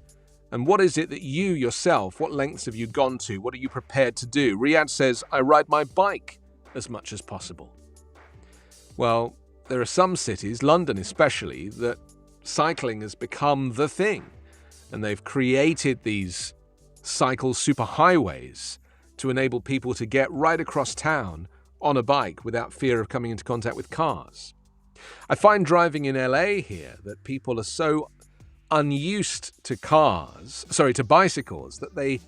And what is it that you yourself, what lengths have you gone to? What are you prepared to do? Riyadh says, I ride my bike as much as possible. Well, there are some cities, London especially, that cycling has become the thing. And they've created these cycle superhighways to enable people to get right across town on a bike without fear of coming into contact with cars. I find driving in LA here that people are so unused to bicycles, that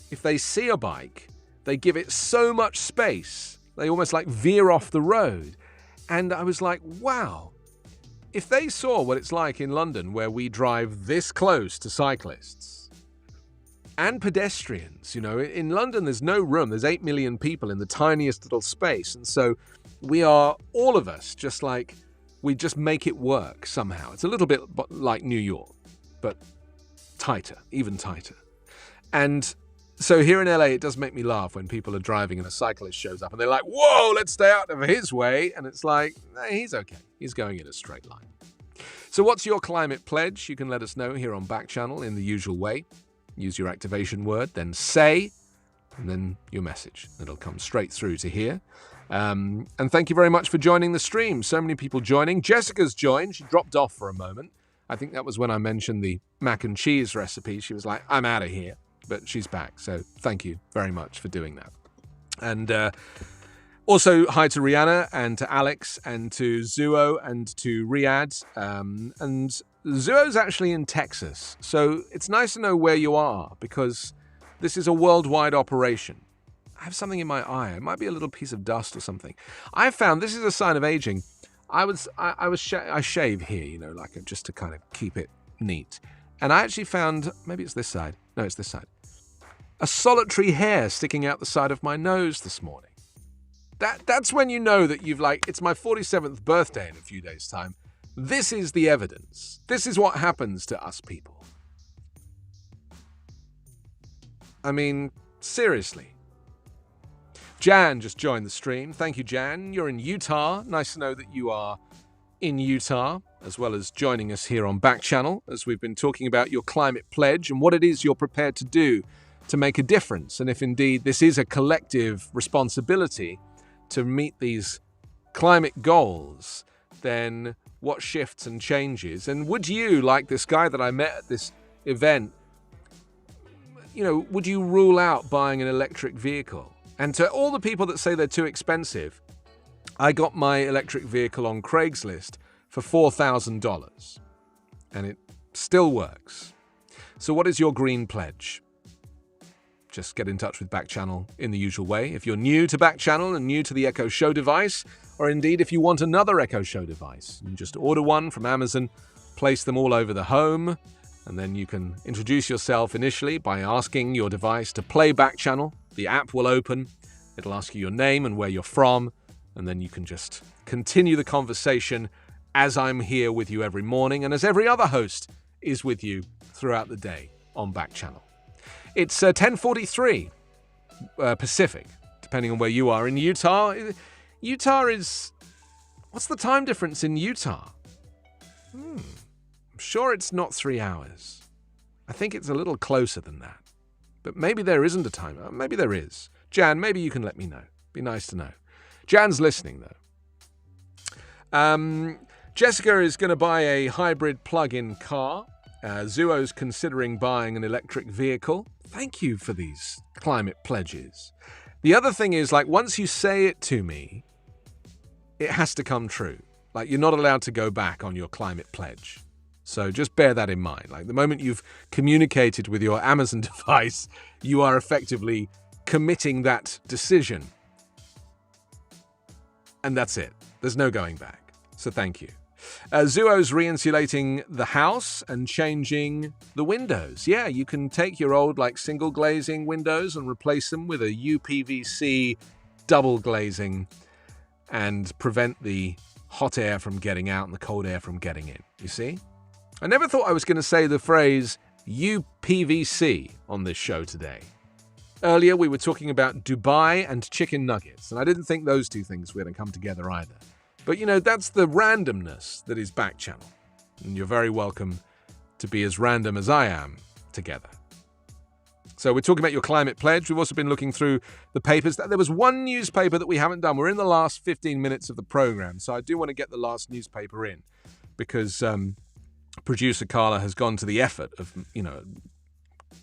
if they see a bike, they give it so much space, they almost like veer off the road. And I was like, wow, if they saw what it's like in London, where we drive this close to cyclists and pedestrians, in London there's no room, there's 8 million people in the tiniest little space. And so we are, all of us, we just make it work somehow. It's a little bit like New York, but tighter, even tighter. And so here in LA, it does make me laugh when people are driving and a cyclist shows up and they're like, whoa, let's stay out of his way. And it's like, he's okay. He's going in a straight line. So what's your climate pledge? You can let us know here on Backchannel in the usual way. Use your activation word, then say, and then your message. It'll come straight through to here. And thank you very much for joining the stream. So many people joining. Jessica's joined. She dropped off for a moment. I think that was when I mentioned the mac and cheese recipe. She was like, I'm out of here. But she's back. So thank you very much for doing that. And also hi to Rihanna and to Alex and to Zuo and to Riyadh. And Zuo's actually in Texas. So it's nice to know where you are, because this is a worldwide operation. I have something in my eye. It might be a little piece of dust or something. I found this is a sign of aging. I shave here, just to kind of keep it neat. And I actually found, maybe it's this side. No, it's this side. A solitary hair sticking out the side of my nose this morning. That's when you know that it's my 47th birthday in a few days' time. This is the evidence. This is what happens to us people. I mean, seriously. Jan just joined the stream. Thank you, Jan. You're in Utah. Nice to know that you are in Utah, as well as joining us here on Backchannel, as we've been talking about your climate pledge and what it is you're prepared to do to make a difference. And if indeed this is a collective responsibility to meet these climate goals, then what shifts and changes? And would you, like this guy that I met at this event, would you rule out buying an electric vehicle? And to all the people that say they're too expensive, I got my electric vehicle on Craigslist for $4,000. And it still works. So what is your green pledge? Just get in touch with Backchannel in the usual way. If you're new to Backchannel and new to the Echo Show device, or indeed if you want another Echo Show device, you just order one from Amazon, place them all over the home, and then you can introduce yourself initially by asking your device to play Backchannel. The app will open, it'll ask you your name and where you're from, and then you can just continue the conversation as I'm here with you every morning and as every other host is with you throughout the day on Backchannel. It's 10:43 Pacific, depending on where you are. In Utah, what's the time difference in Utah? I'm sure it's not 3 hours. I think it's a little closer than that. But maybe there isn't a time. Maybe there is. Jan, maybe you can let me know. Be nice to know. Jan's listening, though. Jessica is going to buy a hybrid plug-in car. Zuo's considering buying an electric vehicle. Thank you for these climate pledges. The other thing is, once you say it to me, it has to come true. You're not allowed to go back on your climate pledge. So just bear that in mind. The moment you've communicated with your Amazon device, you are effectively committing that decision. And that's it. There's no going back. So thank you. Zuo's re-insulating the house and changing the windows. Yeah, you can take your old single glazing windows and replace them with a UPVC double glazing and prevent the hot air from getting out and the cold air from getting in. You see? I never thought I was going to say the phrase UPVC on this show today. Earlier, we were talking about Dubai and chicken nuggets, and I didn't think those two things were going to come together either. But, that's the randomness that is Backchannel. And you're very welcome to be as random as I am together. So we're talking about your climate pledge. We've also been looking through the papers. There was one newspaper that we haven't done. We're in the last 15 minutes of the program, so I do want to get the last newspaper in because producer Carla has gone to the effort of,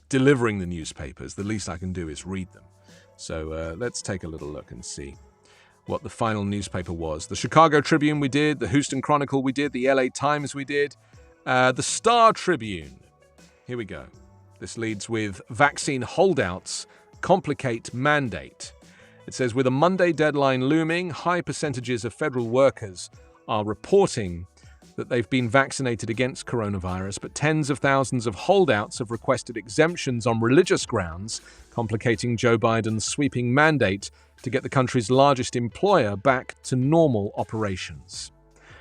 delivering the newspapers. The least I can do is read them. So let's take a little look and see what the final newspaper was. The Chicago Tribune we did, the Houston Chronicle we did, the LA Times we did, the Star Tribune. Here we go. This leads with vaccine holdouts complicate mandate. It says, with a Monday deadline looming, high percentages of federal workers are reporting that they've been vaccinated against coronavirus, but tens of thousands of holdouts have requested exemptions on religious grounds, complicating Joe Biden's sweeping mandate to get the country's largest employer back to normal operations.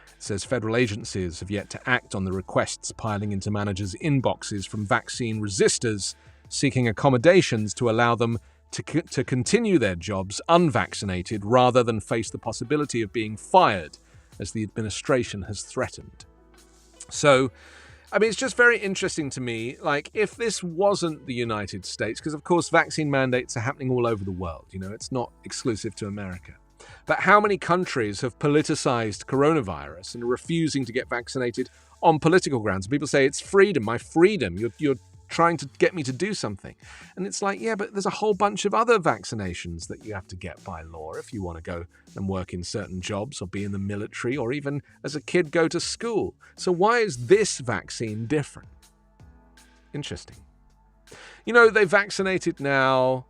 It says federal agencies have yet to act on the requests piling into managers' inboxes from vaccine resistors seeking accommodations to allow them to continue their jobs unvaccinated rather than face the possibility of being fired, as the administration has threatened. So, it's just very interesting to me, if this wasn't the United States, because of course vaccine mandates are happening all over the world, it's not exclusive to America. But how many countries have politicized coronavirus and are refusing to get vaccinated on political grounds? People say, it's freedom, my freedom, you're trying to get me to do something. And it's like, yeah, but there's a whole bunch of other vaccinations that you have to get by law if you want to go and work in certain jobs or be in the military or even as a kid go to school. So why is this vaccine different? Interesting. They vaccinated now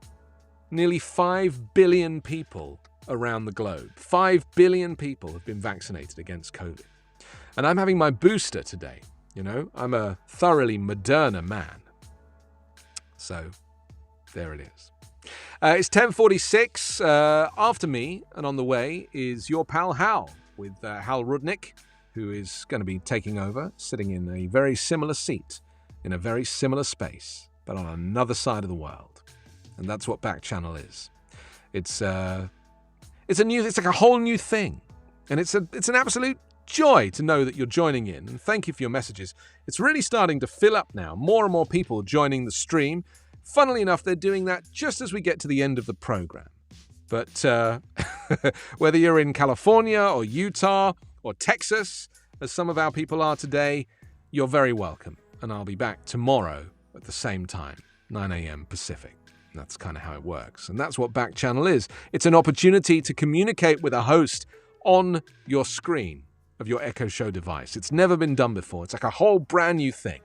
nearly 5 billion people around the globe. 5 billion people have been vaccinated against COVID. And I'm having my booster today. I'm a thoroughly Moderna man. So, there it is. It's 10:46. After me and on the way is your pal Hal, with Hal Rudnick, who is going to be taking over, sitting in a very similar seat, in a very similar space, but on another side of the world. And that's what Backchannel is. It's like a whole new thing. And it's an absolute joy to know that you're joining in, and thank you for your messages. It's really starting to fill up now. More and more people joining the stream. Funnily enough, they're doing that just as we get to the end of the program. But whether you're in California or Utah or Texas, as some of our people are today, you're very welcome. And I'll be back tomorrow at the same time, 9 a.m. Pacific. That's kind of how it works. And that's what Backchannel is. It's an opportunity to communicate with a host on your screen of your Echo Show device. It's never been done before. It's like a whole brand new thing.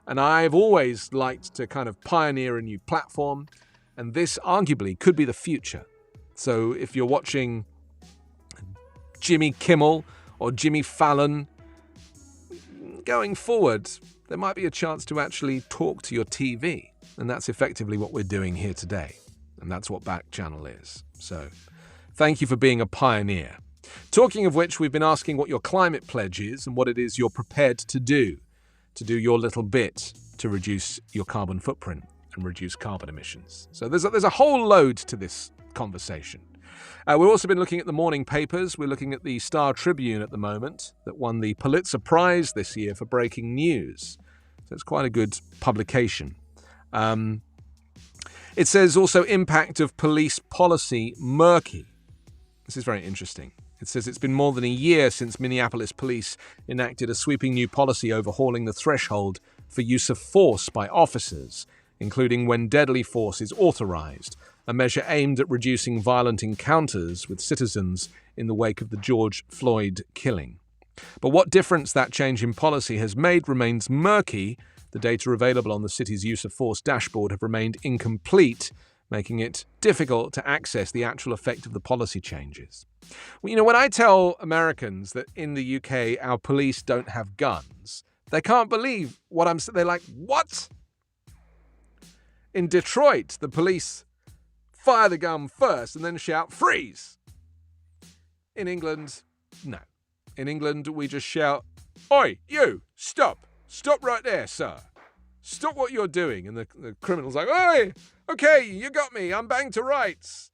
And I've always liked to kind of pioneer a new platform, and this arguably could be the future. So if you're watching Jimmy Kimmel or Jimmy Fallon, going forward, there might be a chance to actually talk to your TV. And that's effectively what we're doing here today. And that's what Backchannel is. So thank you for being a pioneer. Talking of which, we've been asking what your climate pledge is and what it is you're prepared to do your little bit to reduce your carbon footprint and reduce carbon emissions. So there's a whole load to this conversation. We've also been looking at the morning papers. We're looking at the Star Tribune at the moment that won the Pulitzer Prize this year for breaking news. So it's quite a good publication. It says also impact of police policy murky. This is very interesting. It says it's been more than a year since Minneapolis police enacted a sweeping new policy overhauling the threshold for use of force by officers, including when deadly force is authorized, a measure aimed at reducing violent encounters with citizens in the wake of the George Floyd killing. But what difference that change in policy has made remains murky. The data available on the city's use of force dashboard have remained incomplete, making it difficult to access the actual effect of the policy changes. Well, when I tell Americans that in the UK our police don't have guns, they can't believe what I'm saying. They're like, what? In Detroit, the police fire the gun first and then shout, freeze! In England, no. In England, we just shout, oi, you, stop! Stop right there, sir. Stop what you're doing. And the criminal's like, oi, okay, you got me. I'm bang to rights.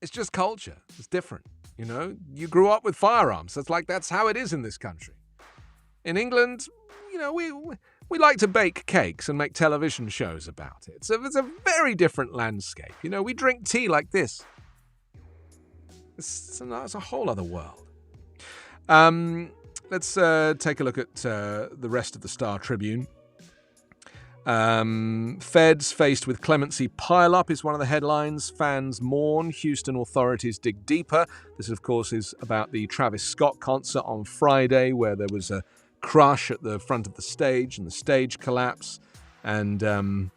It's just culture. It's different. You know, you grew up with firearms. That's how it is in this country. In England, you know, we like to bake cakes and make television shows about it. So it's a very different landscape. You know, we drink tea like this. It's a whole other world. Let's take a look at the rest of the Star Tribune. Feds faced with clemency pile-up is one of the headlines. Fans mourn. Houston authorities dig deeper. This, of course, is about the Travis Scott concert on Friday, where there was a crush at the front of the stage and the stage collapse. And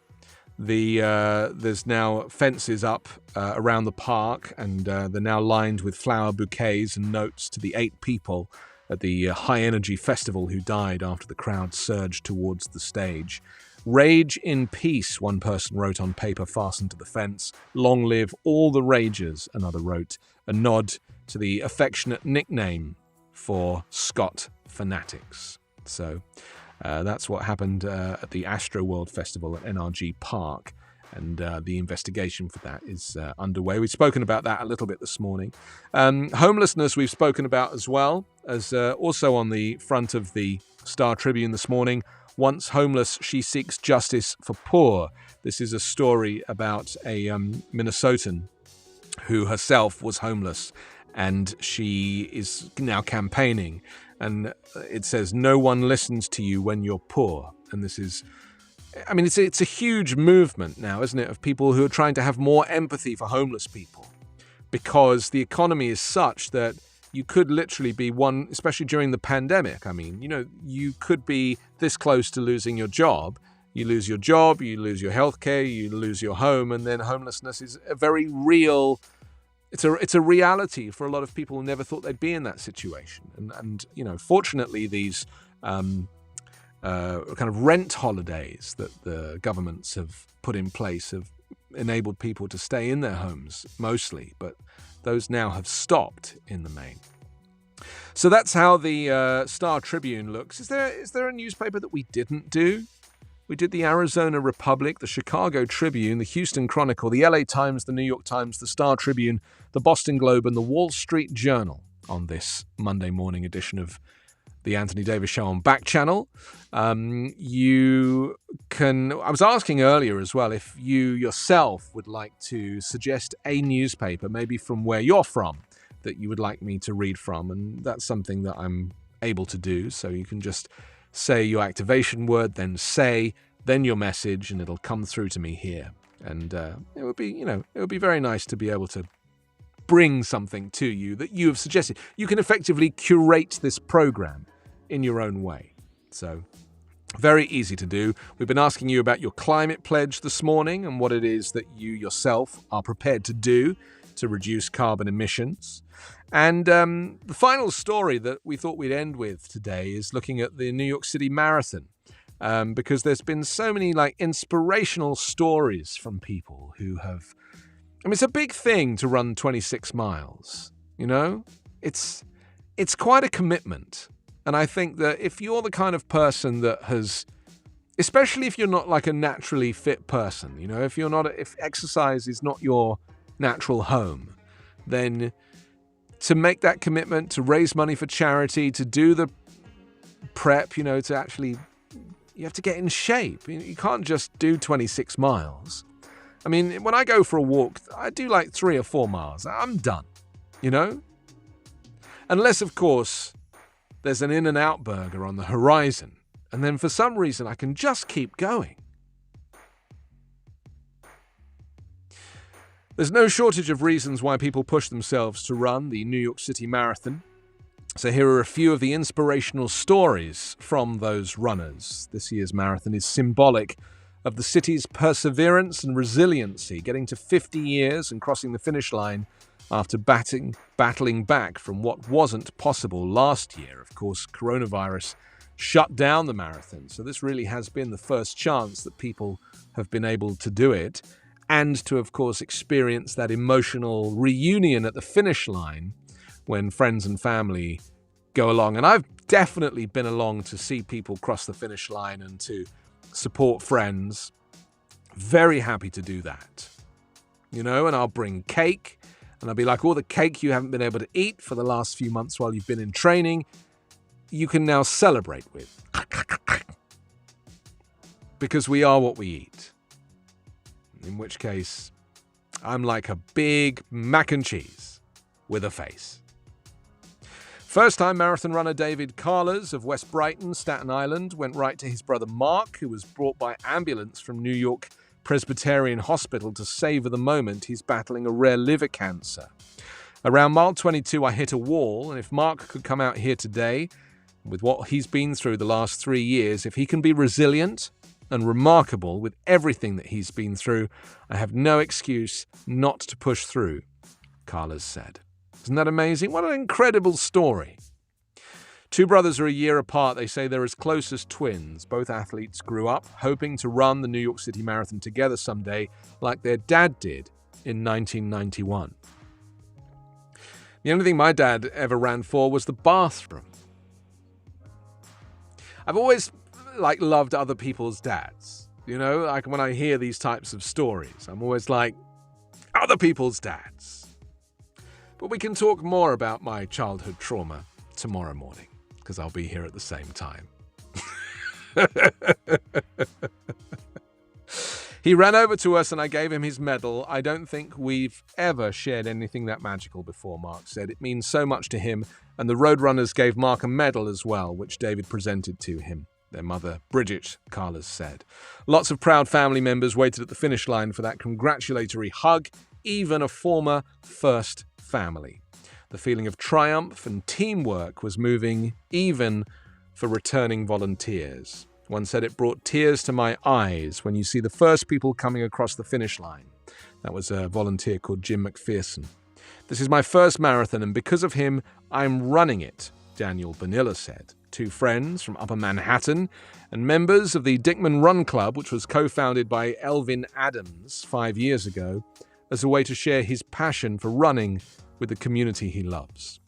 there's now fences up around the park, and they're now lined with flower bouquets and notes to the 8 people at the High Energy Festival who died after the crowd surged towards the stage. Rage in peace, one person wrote on paper fastened to the fence. Long live all the ragers, another wrote, a nod to the affectionate nickname for Scott fanatics. So that's what happened at the Astroworld Festival at NRG Park, and the investigation for that is underway. We've spoken about that a little bit this morning. Homelessness we've spoken about as well, as also on the front of the Star Tribune this morning. Once homeless, she seeks justice for poor. This is a story about a Minnesotan who herself was homeless, and she is now campaigning. And it says, no one listens to you when you're poor. And this is, I mean, it's a huge movement now, isn't it, of people who are trying to have more empathy for homeless people, because the economy is such that you could literally be one, especially during the pandemic. I mean, you know, you could be this close to losing your job. You lose your job, you lose your healthcare, you lose your home, and then homelessness is a very real. It's a reality for a lot of people who never thought they'd be in that situation. And you know, fortunately, these kind of rent holidays that the governments have put in place have enabled people to stay in their homes mostly, but those now have stopped in the main. So that's how the Star Tribune looks. Is there a newspaper that we didn't do? We did the Arizona Republic, the Chicago Tribune, the Houston Chronicle, the LA Times, the New York Times, the Star Tribune, the Boston Globe, and the Wall Street Journal on this Monday morning edition of the Anthony Davis Show on Backchannel. I was asking earlier as well if you yourself would like to suggest a newspaper, maybe from where you're from, that you would like me to read from, and that's something that I'm able to do. So you can just say your activation word, then your message, and it'll come through to me here. And it would be very nice to be able to bring something to you that you have suggested. You can effectively curate this program in your own way. So very easy to do. We've been asking you about your climate pledge this morning and what it is that you yourself are prepared to do to reduce carbon emissions. And the final story that we thought we'd end with today is looking at the New York City Marathon, because there's been so many inspirational stories from people who have. I mean, it's a big thing to run 26 miles. You know, it's quite a commitment. And I think that if you're the kind of person that has, especially if you're not like a naturally fit person, you know, if exercise is not your natural home, then to make that commitment, to raise money for charity, to do the prep, you know, to actually, you have to get in shape. You can't just do 26 miles. I mean, when I go for a walk, I do 3 or 4 miles. I'm done, you know? Unless, of course, there's an In-N-Out burger on the horizon, and then for some reason I can just keep going. There's no shortage of reasons why people push themselves to run the New York City Marathon. So here are a few of the inspirational stories from those runners. This year's marathon is symbolic of the city's perseverance and resiliency, getting to 50 years and crossing the finish line after battling back from what wasn't possible last year. Of course, coronavirus shut down the marathon, so this really has been the first chance that people have been able to do it, and to, of course, experience that emotional reunion at the finish line when friends and family go along. And I've definitely been along to see people cross the finish line and to support friends. Very happy to do that. You know, and I'll bring cake, And I'll be like, all the cake you haven't been able to eat for the last few months while you've been in training, you can now celebrate with. Because we are what we eat. In which case, I'm like a big mac and cheese with a face. First-time marathon runner David Carlers of West Brighton, Staten Island, went right to his brother Mark, who was brought by ambulance from New York Presbyterian Hospital to savour the moment. He's battling a rare liver cancer. Around mile 22, I hit a wall, and if Mark could come out here today, with what he's been through the last 3 years, if he can be resilient and remarkable with everything that he's been through, I have no excuse not to push through, Carlers said. Isn't that amazing? What an incredible story. Two brothers are a year apart. They say they're as close as twins. Both athletes grew up hoping to run the New York City Marathon together someday, like their dad did in 1991. The only thing my dad ever ran for was the bathroom. I've always loved other people's dads. You know, like when I hear these types of stories, I'm always like, other people's dads. But we can talk more about my childhood trauma tomorrow morning, because I'll be here at the same time. He ran over to us and I gave him his medal. I don't think we've ever shared anything that magical before, Mark said. It means so much to him, and the Roadrunners gave Mark a medal as well, which David presented to him. Their mother, Bridget, Carlers said. Lots of proud family members waited at the finish line for that congratulatory hug, even a former first family. The feeling of triumph and teamwork was moving even for returning volunteers. One said it brought tears to my eyes when you see the first people coming across the finish line. That was a volunteer called Jim McPherson. This is my first marathon, and because of him, I'm running it, Daniel Bonilla said. Two friends from Upper Manhattan and members of the Dickman Run Club, which was co-founded by Elvin Adams 5 years ago, as a way to share his passion for running with the community he loves.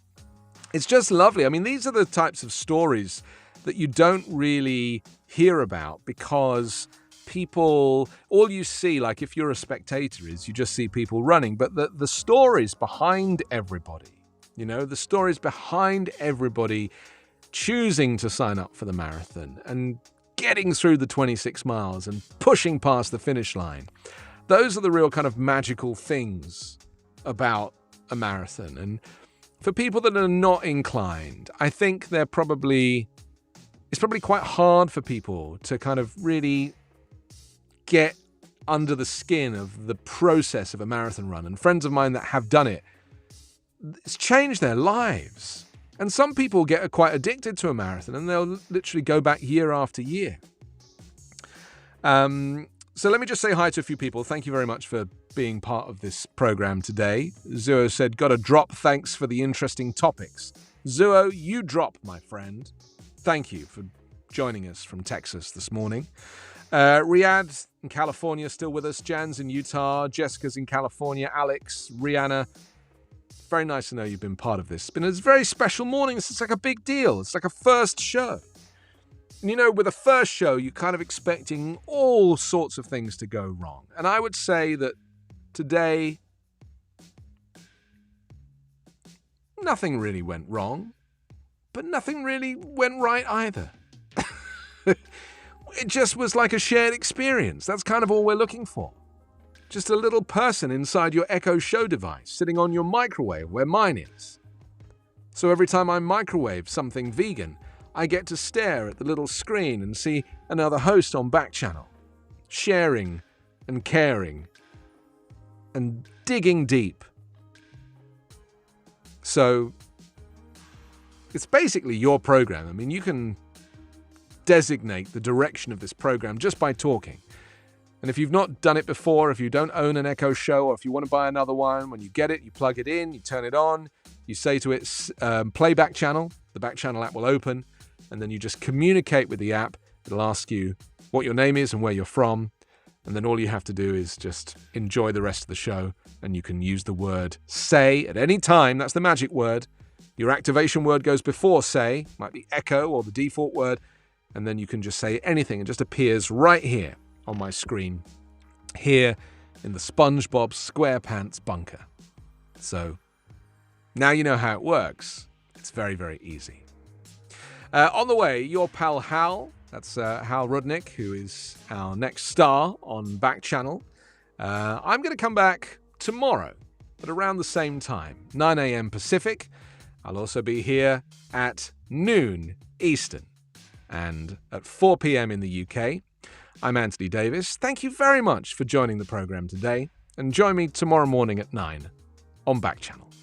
It's just lovely. I mean, these are the types of stories that you don't really hear about because people, all you see, like if you're a spectator, is you just see people running. But the stories behind everybody, you know, the stories behind everybody choosing to sign up for the marathon and getting through the 26 miles and pushing past the finish line. Those are the real kind of magical things about a marathon. And for people that are not inclined, I think it's probably quite hard for people to kind of really get under the skin of the process of a marathon run. And friends of mine that have done it, it's changed their lives. And some people get quite addicted to a marathon and they'll literally go back year after year. So let me just say hi to a few people. Thank you very much for being part of this program today. Zuo said, got a drop. Thanks for the interesting topics. Zuo, you drop, my friend. Thank you for joining us from Texas this morning. Riyadh in California still with us. Jan's in Utah. Jessica's in California. Alex, Rihanna. Very nice to know you've been part of this. It's been a very special morning. It's like a big deal. It's like a first show. And you know, with a first show, you're kind of expecting all sorts of things to go wrong. And I would say that today, nothing really went wrong, but nothing really went right either. It just was like a shared experience. That's kind of all we're looking for. Just a little person inside your Echo Show device, sitting on your microwave where mine is. So every time I microwave something vegan, I get to stare at the little screen and see another host on Backchannel, sharing and caring and digging deep. So it's basically your program. I mean, you can designate the direction of this program just by talking. And if you've not done it before, if you don't own an Echo Show, or if you want to buy another one, when you get it, you plug it in, you turn it on, you say to it, play Backchannel, the Backchannel app will open, and then you just communicate with the app. It'll ask you what your name is and where you're from, and then all you have to do is just enjoy the rest of the show, and you can use the word say at any time. That's the magic word. Your activation word goes before say, might be echo or the default word, and then you can just say anything. It just appears right here on my screen, here in the SpongeBob SquarePants bunker. So now you know how it works. It's very, very easy. On the way, your pal Hal, that's Hal Rudnick, who is our next star on Backchannel. I'm going to come back tomorrow at around the same time, 9 a.m. Pacific. I'll also be here at noon Eastern and at 4 p.m. in the UK. I'm Anthony Davis. Thank you very much for joining the program today, and join me tomorrow morning at 9 on Backchannel.